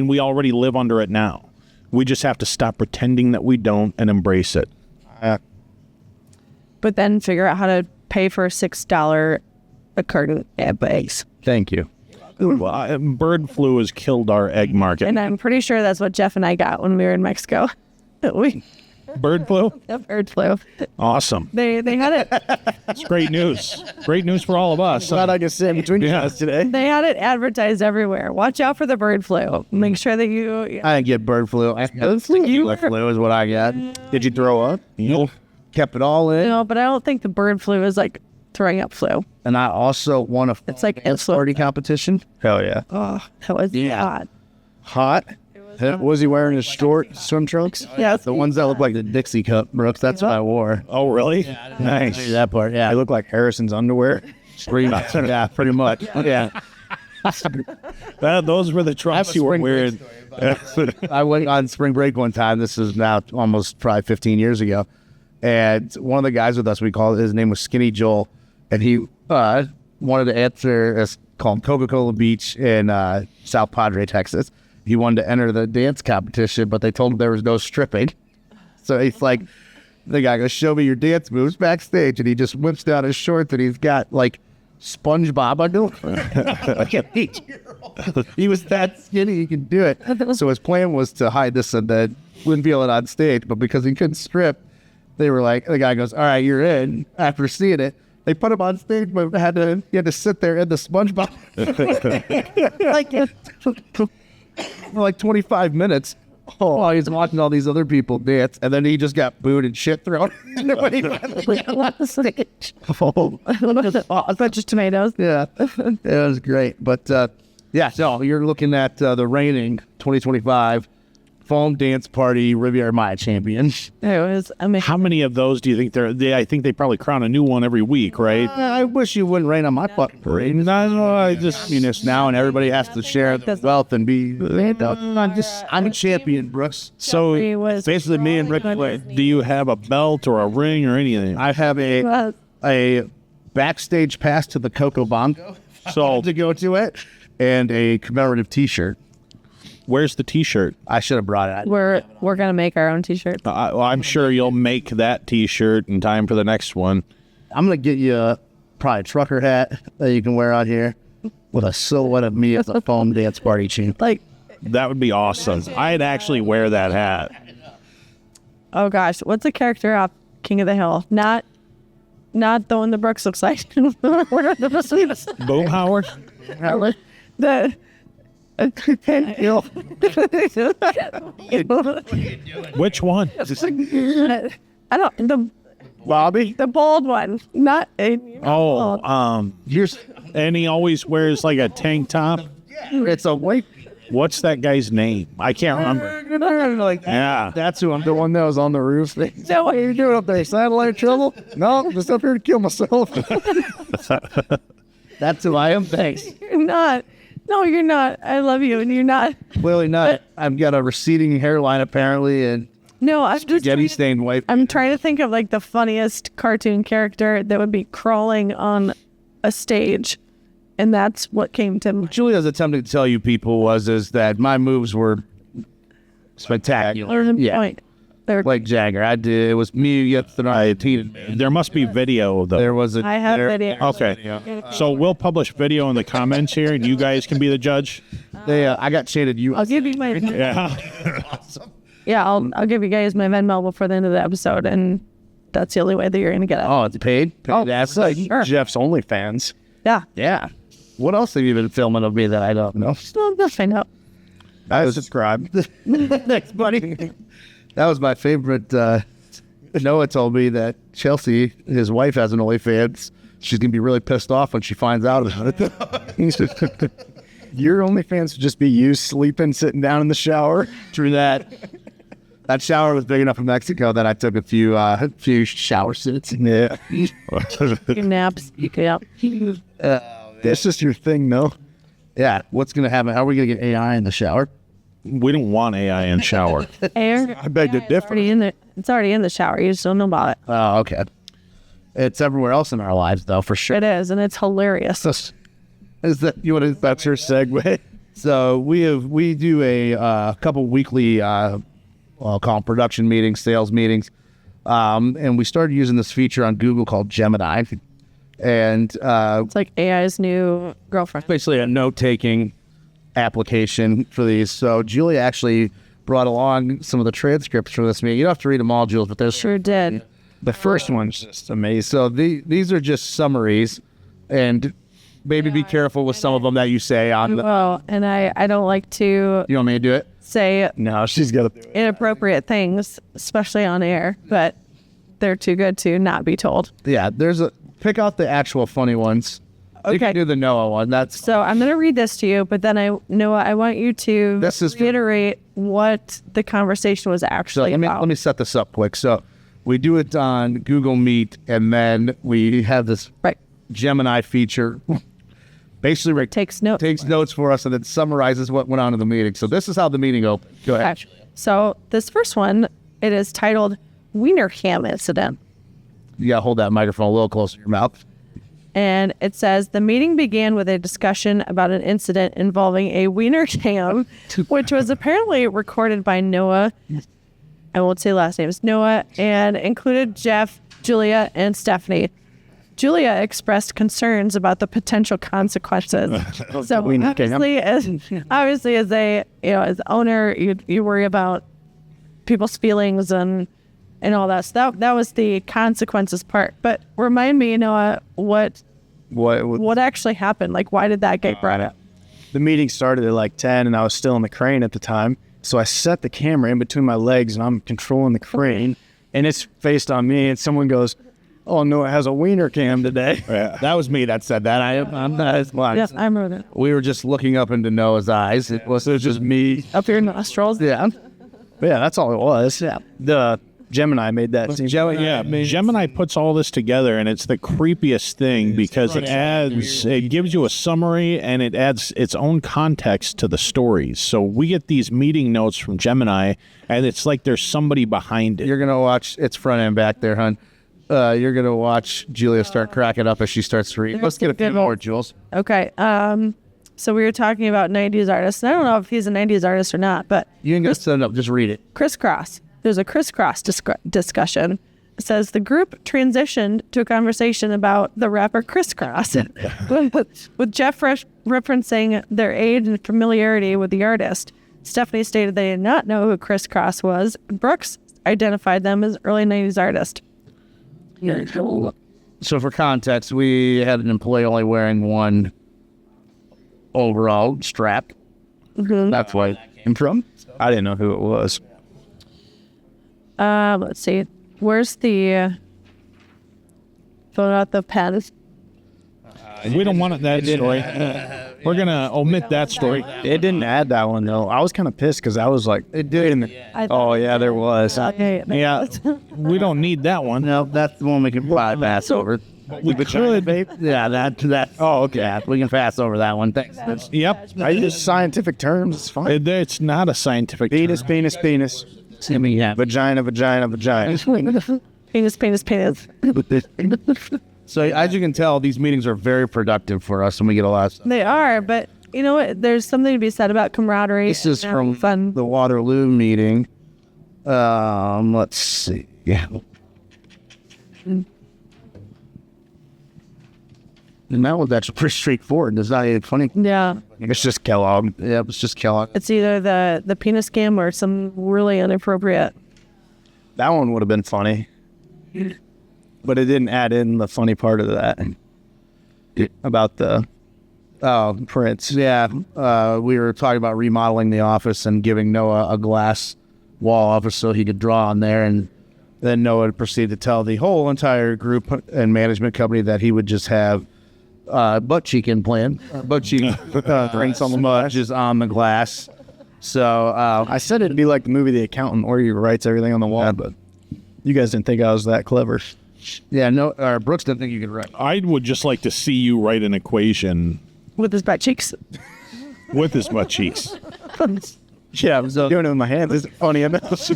We already live under it now. We just have to stop pretending that we don't and embrace it. but then figure out how to pay for $6 a carton of eggs. Thank you. Well, bird flu has killed our egg market. And I'm pretty sure that's what Jeff and I got when we were in Mexico. Bird flu? The bird flu. Awesome. They had it. It's great news. Great news for all of us. Glad I can sit in between you guys today. They had it advertised everywhere. Watch out for the bird flu. Make sure that you. I didn't get bird flu. I got You flu is what I got. Did you throw up? Nope. Kept it all in. No, but I don't think the bird flu is like throwing up flu. And I also won a It's like dance party competition. Hell yeah. Oh, that was hot. Hot? Was he wearing his short swim trunks? Yeah, The ones that look like the Dixie cup, Brooks. That's what I wore. Oh, really? Nice. That part, yeah. They look like Harrison's underwear. Pretty much. Yeah, pretty much. Yeah. Those were the trunks you were wearing. I went on spring break one time. This is now almost probably 15 years ago. And one of the guys with us, his name was Skinny Joel. And he wanted to enter, it's called Coca-Cola Beach in South Padre, Texas. He wanted to enter the dance competition, but they told him there was no stripping. So he's like, the guy goes, show me your dance moves backstage. And he just whips down his shorts and he's got like SpongeBob under him. Like an 8-year-old. He was that skinny, he could do it. So his plan was to hide this and then wouldn't be it on stage. But because he couldn't strip, they were like, the guy goes, all right, you're in. After seeing it, they put him on stage, but he had to sit there in the SpongeBob for like 25 minutes while he's watching all these other people dance. And then he just got booed and shit thrown. When he finally left the stage. A bunch of tomatoes. Yeah, it was great. But yeah, so you're looking at the reigning 2025 Foam Dance Party Riviera Maya champions. It was amazing. How many of those do you think I think they probably crown a new one every week, right? I wish you wouldn't rain on my fucking parade. No, I just mean this now, and everybody has to share the wealth and be. I'm a champion, Brooks. So He was Basically, me and Rick play. do you have a belt or a ring or anything? I have a backstage pass to the Coco Bongo So to go to it, and a commemorative T-shirt. where's the T-shirt? I should have brought it. we're gonna make our own T-shirt. Well, I'm sure you'll make that T-shirt in time for the next one. I'm gonna get you probably a trucker hat that you can wear out here with a silhouette of me as a Foam Dance Party champ. Like, That would be awesome. I'd actually wear that hat. oh gosh, what's the character off King of the Hill? Not the one that Brooks looks like. Boomhauer? the Which one? I don't Bobby, the bald one, not Oh, here's and he always wears like a tank top. it's a white. What's that guy's name? I can't remember. Like Yeah. that's who I'm the one that was on the roof. So what are you doing up there? Satellite trouble? No, I'm just up here to kill myself. That's who I am. Thanks. You're not. No, you're not. I love you, and you're not. Clearly not. I've got a receding hairline apparently, and No, I'm just. Getty stained white. I'm trying to think of like the funniest cartoon character that would be crawling on a stage, and that's what came to mind. Julia's attempting to tell you people is that my moves were spectacular. Yeah. Point. They're, Like Jagger. I did. It was me against the 19. There must be video though. There was a. I have there- video. Okay. So we'll publish video in the comments here, and you guys can be the judge. I got shaded you. I'll give you my. Yeah. Yeah, I'll give you guys my Venmo before the end of the episode, and that's the only way that you're gonna get it. Oh, it's paid? Oh, That's sure. Jeff's OnlyFans. Yeah. Yeah. What else have you been filming of me that I don't know? Well, they'll find out. I subscribe. Thanks, buddy. That was my favorite. Noah told me that Chelsea, his wife, has an OnlyFans. She's going to be really pissed off when she finds out about it. Your OnlyFans would just be you sleeping, sitting down in the shower. True that. That shower was big enough in Mexico that I took a few shower sits. Yeah. Your naps. Yeah. That's just your thing, no? Yeah. What's going to happen? How are we going to get AI in the shower? We don't want AI in shower. Air. I beg to differ. It's already in the shower. You just don't know about it. Oh, okay. It's everywhere else in our lives, though, for sure. It is, and it's hilarious. Is that you want to? That's your segue. So we do a couple weekly, I'll call them production meetings, sales meetings, and we started using this feature on Google called Gemini, and It's like AI's new girlfriend. basically a note-taking application for these. So Julia actually brought along some of the transcripts for this meeting. You don't have to read them all, Jules, but there's Sure did. The first one's just amazing. so these are just summaries, and maybe be careful with some of them that you say on the. Well, and I don't like to You want me to do it? say No, she's got to do it. inappropriate things, especially on air, but they're too good to not be told. Yeah, there's pick out the actual funny ones. You can do the Noah one. So I'm going to read this to you, but then Noah, I want you to reiterate what the conversation was actually about. Let me set this up quick. So we do it on Google Meet, and then we have this Gemini feature. Basically, takes notes for us and then summarizes what went on in the meeting. So this is how the meeting opened. Go ahead. So this first one, it is titled Wiener Ham Incident. You got to hold that microphone a little closer to your mouth. And it says, the meeting began with a discussion about an incident involving a Wiener ham, which was apparently recorded by Noah. I won't say last names. Noah, and included Jeff, Julia, and Stephanie. Julia expressed concerns about the potential consequences. So obviously, as a as owner, you worry about people's feelings and all that stuff. That was the consequences part. But remind me, Noah, what actually happened? Like, why did that get brought up? The meeting started at like 10, and I was still in the crane at the time. So I set the camera in between my legs, and I'm controlling the crane, and it's faced on me. And someone goes, "Oh, Noah has a wiener cam today." Yeah, that was me that said that. I'm not as blind. Yes, I remember that. We were just looking up into Noah's eyes. It was just me. Up your nostrils? Yeah. But yeah, that's all it was. Yeah. The Gemini made that scene. Gemini puts all this together, and it's the creepiest thing because it gives you a summary and it adds its own context to the stories. So we get these meeting notes from Gemini, and it's like there's somebody behind it. You're gonna watch. It's front and back there, hon. You're gonna watch Julia start cracking up as she starts to read. Let's get a few more, Jules. Okay. So we were talking about 90s artists. And I don't know if he's a 90s artist or not, but you can go set it up. Just read it. Crisscross. There's a crisscross discussion. It says the group transitioned to a conversation about the rapper Crisscross, with Jeff referencing their age and familiarity with the artist. Stephanie stated they did not know who Crisscross was. Brooks identified them as early 90s artist. So for context, we had an employee only wearing one overall strap. Mm-hmm. That's why it came from. I didn't know who it was. Let's see. Where's the fill out the pen? We don't want that story. We're gonna omit that story. It didn't add that one though. I was kind of pissed because I was like, it did. Oh yeah, there was. Yeah, we don't need that one. No, that's the one we can pass over. We could, babe. Yeah, that. Oh, okay. Yeah, we can pass over that one. Thanks. Yep. I use scientific terms. It's fine. It's not a scientific term. Penis. Yeah. Vagina. Penis. So as you can tell, these meetings are very productive for us, and we get a lot of stuff. They are, but you know what? There's something to be said about camaraderie. This is from fun. the Waterloo meeting. Let's see. Yeah. And that was actually pretty straightforward. It's not even funny. Yeah. It's just Kellogg. Yeah, it's just Kellogg. It's either the penis scam or some really inappropriate. That one would have been funny. But it didn't add in the funny part of that. About the prints. Yeah. We were talking about remodeling the office and giving Noah a glass wall office so he could draw on there. And then Noah proceeded to tell the whole entire group and management company that he would just have butt cheek implant. Butt cheek prints on the smudges on the glass. So I said it'd be like the movie The Accountant where he writes everything on the wall, but you guys didn't think I was that clever. Yeah, no, Brooks didn't think you could write. I would just like to see you write an equation With his butt cheeks. with his butt cheeks. Yeah, I was doing it with my hands. It's funny enough.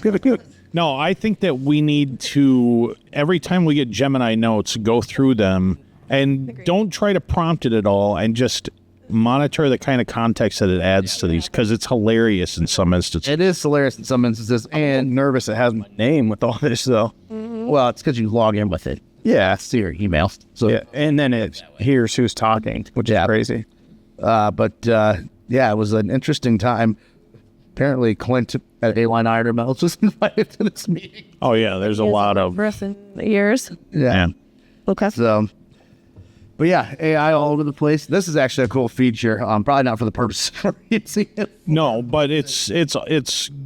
No, I think that we need to, every time we get Gemini notes, go through them and don't try to prompt it at all and just monitor the kind of context that it adds to these because it's hilarious in some instances. It is hilarious in some instances. And Nervous it has my name with all this, though. well, it's because you log in with it. Yeah. To your email. So Yeah, and then it hears who's talking, which is crazy. But yeah, it was an interesting time. Apparently, Clint at A-Line Iron Melts was invited to this meeting. Oh, yeah, there's a lot of... in years. Yeah. Okay. So, but yeah, AI all over the place. This is actually a cool feature. Probably not for the purpose of using it. No, but it's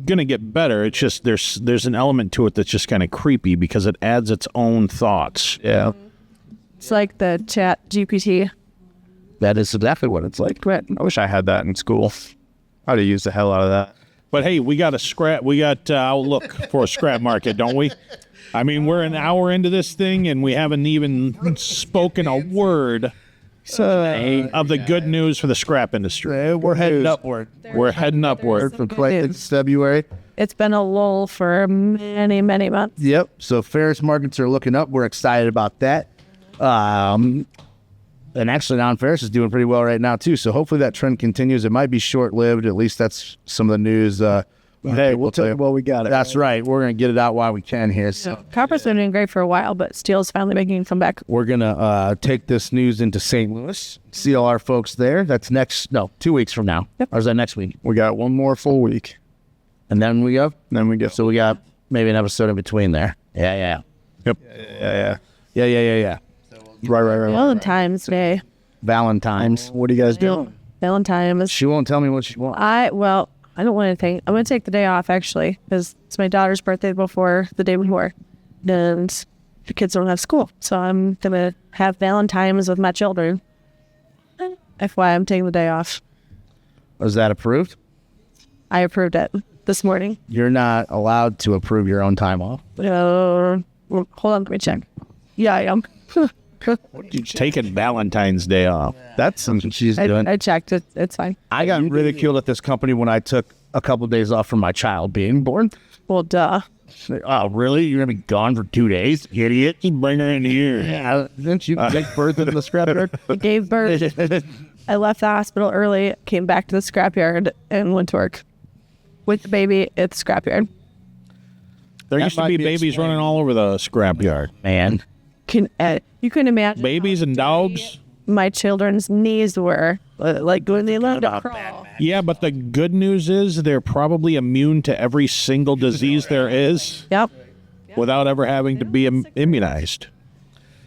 gonna get better. It's just there's an element to it that's just kind of creepy because it adds its own thoughts. Yeah. It's like the Chat GPT. That is exactly what it's like. But I wish I had that in school. I'd have used the hell out of that. But hey, we got outlook for a scrap market, don't we? I mean, we're an hour into this thing and we haven't even spoken a word of the good news for the scrap industry. We're heading upward. We're heading upward. From February. it's been a lull for many, many months. Yep. So ferrous markets are looking up. We're excited about that. And actually, non-ferrous is doing pretty well right now, too. So hopefully that trend continues. It might be short-lived. At least that's some of the news. Hey, we'll tell you while we got it. That's right. We're going to get it out while we can here. So Copper's been doing great for a while, but steel's finally making a comeback. we're going to take this news into St. Louis, see all our folks there. That's 2 weeks from now. Yep. Or is that next week? We got one more full week. And then we go? Then we go. So we got maybe an episode in between there. Yeah. Yeah. Right. Valentine's Day. Valentine's. What are you guys doing? Valentine's. She won't tell me what she wants. I don't want anything. I'm going to take the day off, actually, because it's my daughter's birthday the day before. And the kids don't have school. So I'm going to have Valentine's with my children. FYI, I'm taking the day off. Was that approved? I approved it this morning. You're not allowed to approve your own time off. Hold on, let me check. Yeah, I am. Taking Valentine's Day off. That's something she's doing. I checked it. It's fine. I got ridiculed at this company when I took a couple of days off from my child being born. Well, duh. Oh, really? You're going to be gone for 2 days? Idiot. You bring her in here. Yeah, didn't you take birth in the scrapyard? I gave birth. I left the hospital early, came back to the scrapyard, and went to work with the baby at the scrapyard. There That used to might be be babies explained. running all over the scrapyard. Man. You couldn't imagine Babies and dogs. my children's knees were like when they learned to crawl. Yeah, but the good news is they're probably immune to every single disease there is Yep. without ever having to be immunized.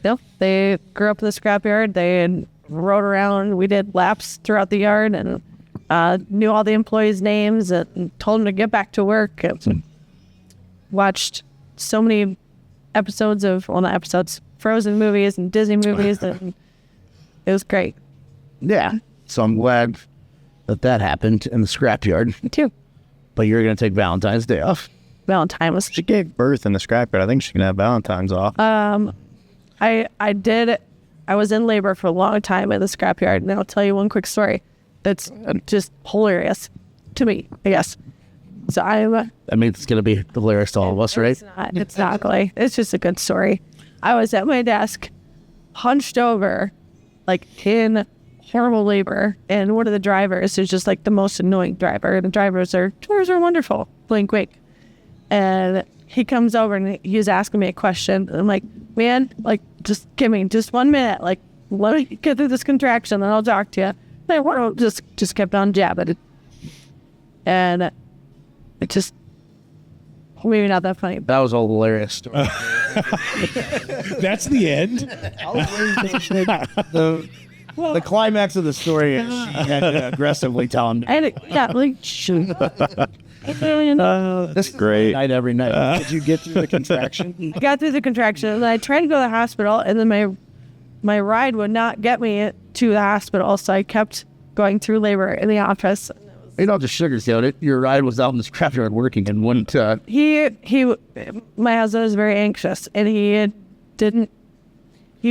Yep. They grew up in the scrapyard. They rode around. We did laps throughout the yard and knew all the employees' names and told them to get back to work. And watched so many Frozen movies and Disney movies, and it was great. Yeah. So I'm glad that happened in the scrapyard. Me too. But you're going to take Valentine's Day off. Valentine was. She gave birth in the scrapyard. I think she can have Valentine's off. I did. I was in labor for a long time in the scrapyard, and I'll tell you one quick story that's just hilarious to me, I guess. So I'm. I mean, it's going to be hilarious to all of us, right? It's not ugly. It's just a good story. I was at my desk, hunched over, like in horrible labor, and one of the drivers is just like the most annoying driver. The drivers are wonderful, blink, wink. And he comes over and he's asking me a question. And I'm like, man, like, just give me just 1 minute. Like, let me get through this contraction, and I'll talk to you. And I just kept on jabbing. And it just, maybe not that funny. That was a hilarious story. That's the end. The climax of the story is she had to aggressively tell him. And shoot. This is Great. night every night. Did you get through the contraction? I got through the contraction, and I tried to go to the hospital, and then my ride would not get me to the hospital, so I kept going through labor in the office. You don't just sugarcoat it. Your ride was out in the scrapyard working and wouldn't. My husband was very anxious, and he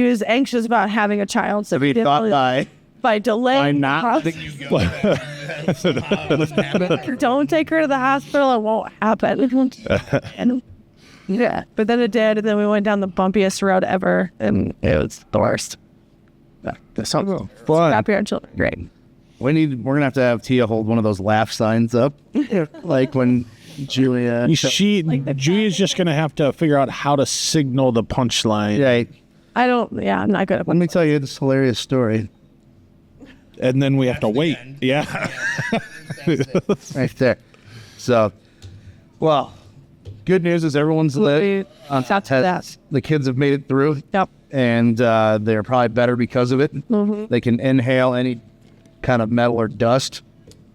was anxious about having a child, so he thought by delaying not? don't take her to the hospital, it won't happen. And, yeah, but then it did, and then we went down the bumpiest road ever, and it was the worst. That sounds fun. Scrapyard children, great. We're gonna have Tia hold one of those laugh signs up, like when Julia. Julia's just going to have to figure out how to signal the punchline. Right. I'm not good at Let me tell you this hilarious story. And then we have to wait. Yeah. Right there. So, well, good news is everyone's lit. Shout to that. The kids have made it through. Yep. And they're probably better because of it. Mm-hmm. They can inhale any kind of metal or dust.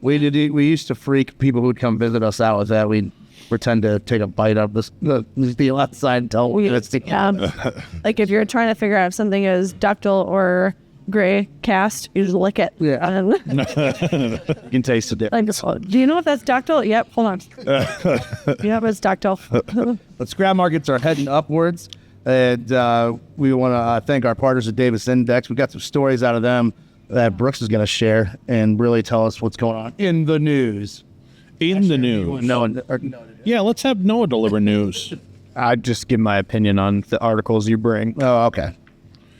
We used to freak people who'd come visit us out with that. We'd pretend to take a bite of the steel outside and tell it's the Like if you're trying to figure out if something is ductile or gray cast, you just lick it. Yeah. And You can taste the difference. like, do you know if that's ductile? Yep. Hold on. Yep, it's ductile. But scrap markets are heading upwards, and we want to thank our partners at Davis Index. We got some stories out of them that Brooks is going to share and really tell us what's going on in the news. In the news. Yeah, let's have Noah deliver news. I'd just give my opinion on the articles you bring. Oh, okay.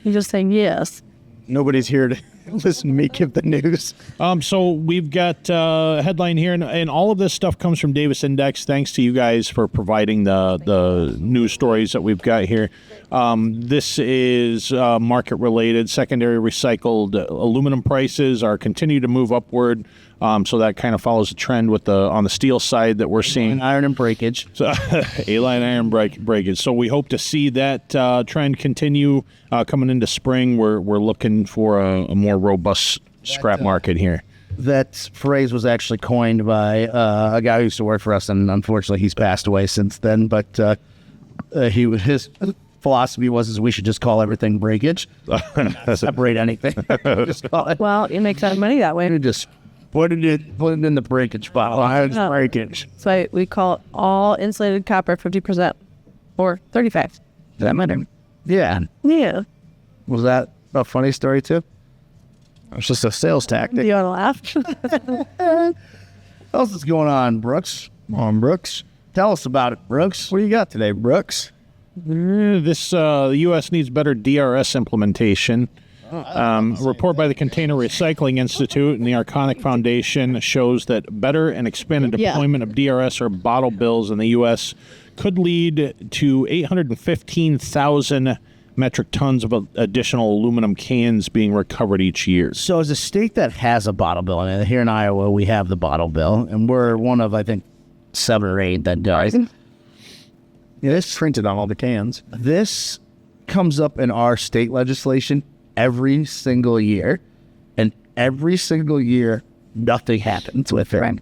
You're just saying yes. Nobody's here to listen to me give the news. So we've got a headline here, and all of this stuff comes from Davis Index. Thanks to you guys for providing the news stories that we've got here. This is market related. Secondary recycled aluminum prices are continue to move upward. So that kind of follows the trend with on the steel side that we're seeing. Iron and breakage. So, A-line iron breakage. So we hope to see that trend continue coming into spring. We're looking for a more robust scrap market here. That phrase was actually coined by a guy who used to work for us, and unfortunately he's passed away since then. But his philosophy was we should just call everything breakage, not separate anything. Just call it. Well, you make that money that way. You just put it in the breakage bottle. Oh. Breakage. That's why we call it all insulated copper 50% or 35. Does that matter? Yeah. Yeah. Was that a funny story too? It's just a sales Do tactic. you want to laugh? What else is going on, Brooks? Come on, Brooks. Tell us about it, Brooks. What do you got today, Brooks? The U.S. needs better DRS implementation. A report by the Container Recycling Institute and the Arconic Foundation shows that better and expanded deployment of DRS or bottle bills in the U.S. could lead to 815,000 metric tons of additional aluminum cans being recovered each year. So as a state that has a bottle bill, and here in Iowa we have the bottle bill, and we're one of, I think, 7 or 8 that does. It's printed on all the cans. This comes up in our state legislation every single year, and every single year nothing happens with it. Right.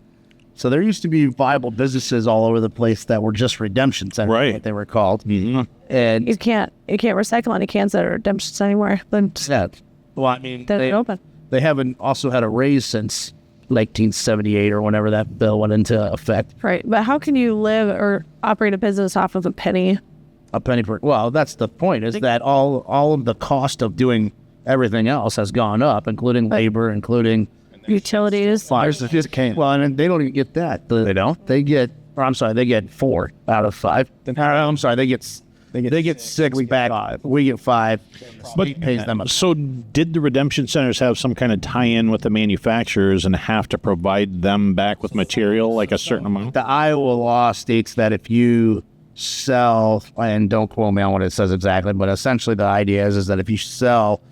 So there used to be viable businesses all over the place that were just redemption centers, Right. what they were called. Mm-hmm. And You can't recycle any cans that are redemptions anymore. Then just yeah, well, I mean, let it open. they haven't also had a raise since 1978 or whenever that bill went into effect. Right. But how can you live or operate a business off of a penny? A penny per. Well, that's the point. Is that all of the cost of doing everything else has gone up, including labor, including Utilities. fires. Well, and they don't even get that. They don't. They get. Or I'm sorry, they get 4 out of 5. I'm sorry, they get 6 back. 5. We get 5. But it pays them. So did the redemption centers have some kind of tie-in with the manufacturers and have to provide them back with material, like a certain amount? The Iowa law states that if you sell, and don't quote me on what it says exactly, but essentially the idea is that if you sell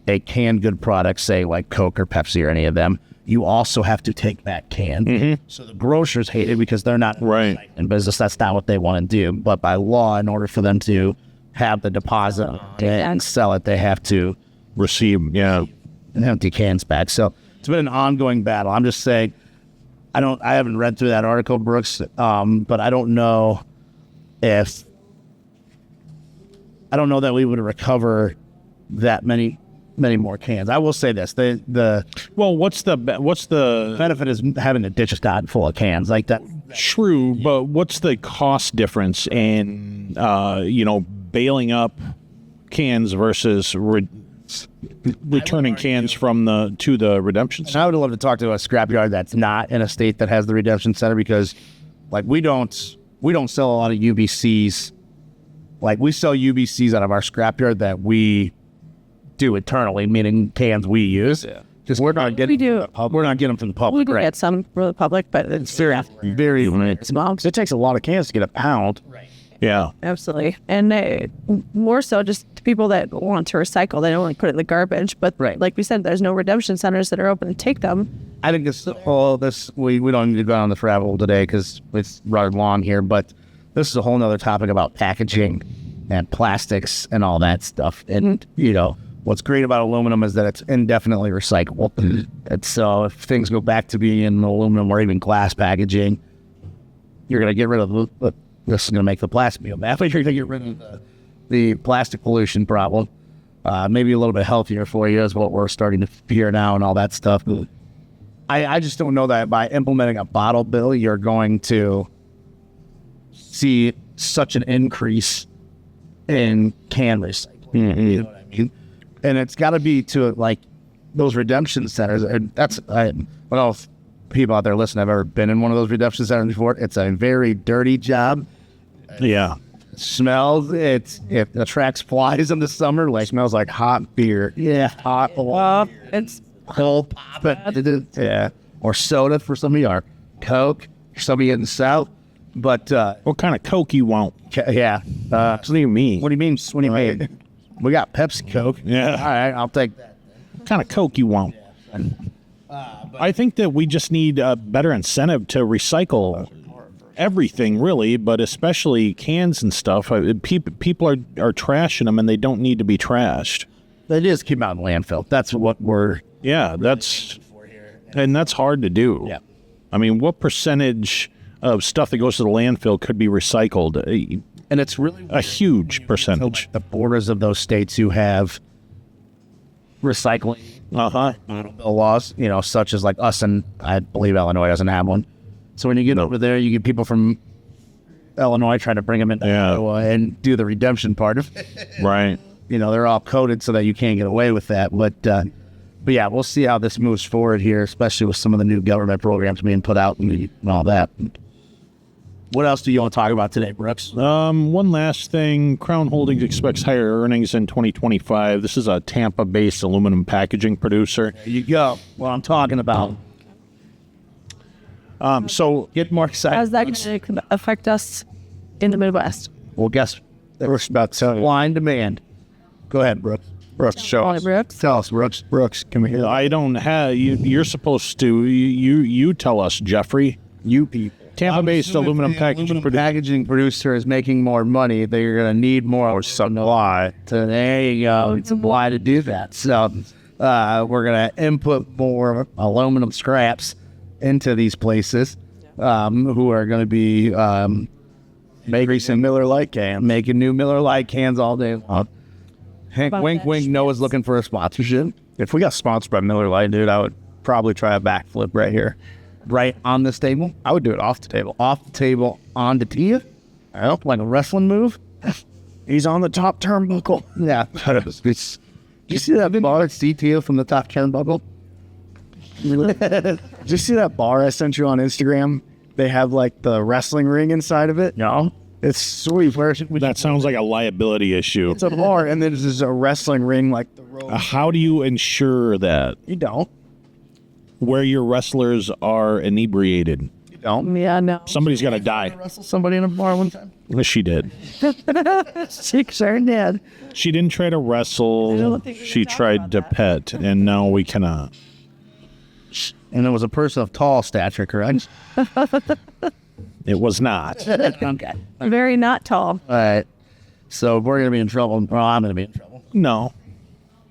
a canned good product, say like Coke or Pepsi or any of them, you also have to take that can. Mm-hmm. So the grocers hate it because they're not Right. in business. That's not what they want to do. But by law, in order for them to have the deposit and sell it, they have to Receive, yeah. empty cans back. So it's been an ongoing battle. I'm just saying, I haven't read through that article, Brooks, but I don't know that we would recover that many more cans. I will say this: the Well, what's the benefit is having a ditch not full of cans like that. true? But what's the cost difference in bailing up cans versus returning cans to the redemption And center? I would love to talk to a scrapyard that's not in a state that has the redemption center, because, like, we don't sell a lot of UBCs. Like, we sell UBCs out of our scrapyard that we do internally, meaning cans we use. Yeah. Just we're not getting them from the We public. do Right. get some for the public, but it's Very limited. small. It takes a lot of cans to get a pound. Yeah. Absolutely. And more so just to people that want to recycle. They don't want to put it in the garbage. But Right. like we said, there's no redemption centers that are open to take them. I think we don't need to go on the travel today because it's rather long here, but this is a whole nother topic about packaging and plastics and all that stuff. And, what's great about aluminum is that it's indefinitely recyclable. And so if things go back to being in aluminum or even glass packaging, you're going to get rid of this is going to make the plastic meal bad, but you're going to get rid of the plastic pollution problem. Maybe a little bit healthier for you is what we're starting to hear now and all that stuff. I just don't know that by implementing a bottle bill, you're going to see such an increase in can recycling. You know what I mean? And it's got to be to like those redemption centers. And I don't know if people out there listening have ever been in one of those redemption centers before. It's a very dirty job. Yeah. It smells. It attracts flies in the summer. Like smells like hot beer. Yeah. Hot. It's Cold pop it. Yeah. Or soda for some of you, or Coke for some of you in the South. But, What kind of Coke you want? yeah. What do you mean? What do you mean? What do you mean? We got Pepsi Coke. Yeah. All right, I'll take that. What kind of Coke you want? I think that we just need a better incentive to recycle everything, really, but especially cans and stuff. People are trashing them, and they don't need to be trashed. They just keep out in landfill. That's what we're... Yeah, that's hard to do. Yeah. I mean, what percentage of stuff that goes to the landfill could be recycled? And it's really A huge percentage. the borders of those states who have recycling Uh-huh. laws, such as like us, and I believe Illinois doesn't have one. So when you get over there, you get people from Illinois trying to bring them into Yeah. Iowa and do the redemption part of it. Right. They're all coded so that you can't get away with that. But yeah, we'll see how this moves forward here, especially with some of the new government programs being put out and all that. What else do you want to talk about today, Brooks? One last thing. Crown Holdings expects higher earnings in 2025. This is a Tampa-based aluminum packaging producer. There you go. What I'm talking about. So Get more excited. how's that going to affect us in the Midwest? Well, guess Brooks about to tell you. supply and demand. Go ahead, Brooks. Brooks, show Call it us. Brooks. Tell us, Brooks. Brooks, come here. I don't have you. You're supposed to. You tell us, Jeffrey. You people. Tampa-based aluminum packaging producer. packaging producer is making more money. They're going to need more supply. So there you go. Supply to do that. So we're going to input more aluminum scraps into these places who are going to be Making some Miller Lite cans. making new Miller Lite cans all day long. Hank, About wink, that wink. Noah's looking for a sponsorship If we got sponsored by Miller Lite, dude, I would probably try a backflip right here. right on this table. I would do it off the table. Off the table, on the tee. Like a wrestling move. He's on the top turnbuckle. Yeah. Did you see that bar CTO from the top turnbuckle? Did you see that bar I sent you on Instagram? They have like the wrestling ring inside of it. No. It's sweet. Where That sounds like a liability issue. it's a bar, and then there's just a wrestling ring like the road. How do you ensure that You don't. where your wrestlers are inebriated? You don't. Yeah, no. Somebody's got to die. Wrestle somebody in a bar one time. She did. She sure did. She didn't try to I wrestle. don't think we can She talk tried about to that. pet, and now we cannot. And it was a person of tall stature, correct? It was not. Okay. Very not tall. All right. So we're going to be in trouble. Well, I'm going to be in trouble. No.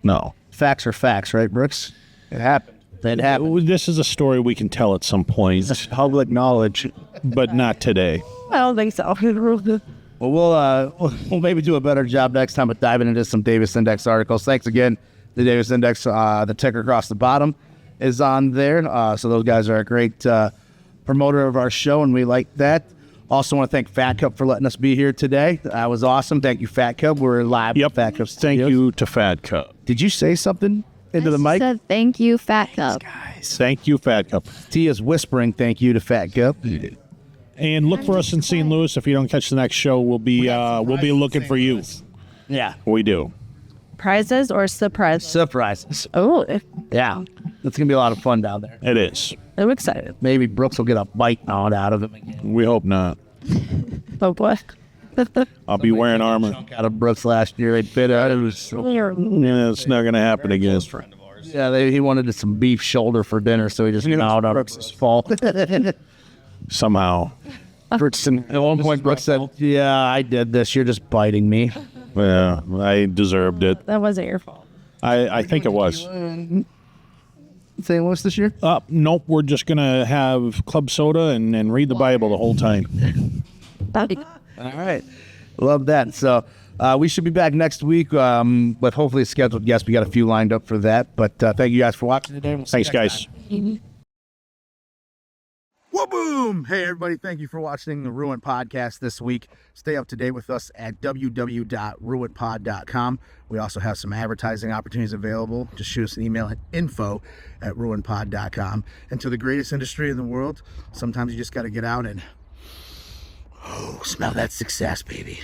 No. Facts are facts, right, Brooks? It happened. That happened. This is a story we can tell at some point, Public knowledge. but not today. I don't think so. Well, we'll maybe do a better job next time with diving into some Davis Index articles. Thanks again. The Davis Index, the ticker across the bottom is on there. So those guys are a great promoter of our show, and we like that. Also want to thank Fat Cup for letting us be here today. That was awesome. Thank you, Fat Cup. We're live Yep. at Fat Cup Thank Studios. you to Fat Cup. Did you say something into the mic? Said thank you, Fat Cup. Thank you, Fat Cup. Tia's whispering thank you to Fat Cup. And look for us in St. Louis. If you don't catch the next show, we'll be looking for you. Yeah. We do. Prizes or surprises? Surprises. Oh, Yeah. It's going to be a lot of fun down there. It is. I'm excited. Maybe Brooks will get a bite out of him again. We hope not. Oh boy. I'll be wearing armor. Out of Brooks last year. It bit out. It was Yeah, it's not going to happen again. Yeah, he wanted some beef shoulder for dinner, so he just gnawed on Brooks' fault. Somehow. At one point, Brooks said, "Yeah, I did this. You're just biting me." Yeah, I deserved it. That wasn't your fault. I think it was. St. Louis this year? Nope, we're just going to have club soda and read the Bible the whole time. All right. Love that. So we should be back next week with hopefully a scheduled guest. We got a few lined up for that. But thank you guys for watching today. We'll see you Thanks, next guys. time. Wha-boom! Hey, everybody. Thank you for watching the Ruin Podcast this week. Stay up to date with us at www.ruinpod.com. We also have some advertising opportunities available. Just shoot us an email at info@ruinpod.com. And to the greatest industry in the world, sometimes you just got to get out and smell that success, baby.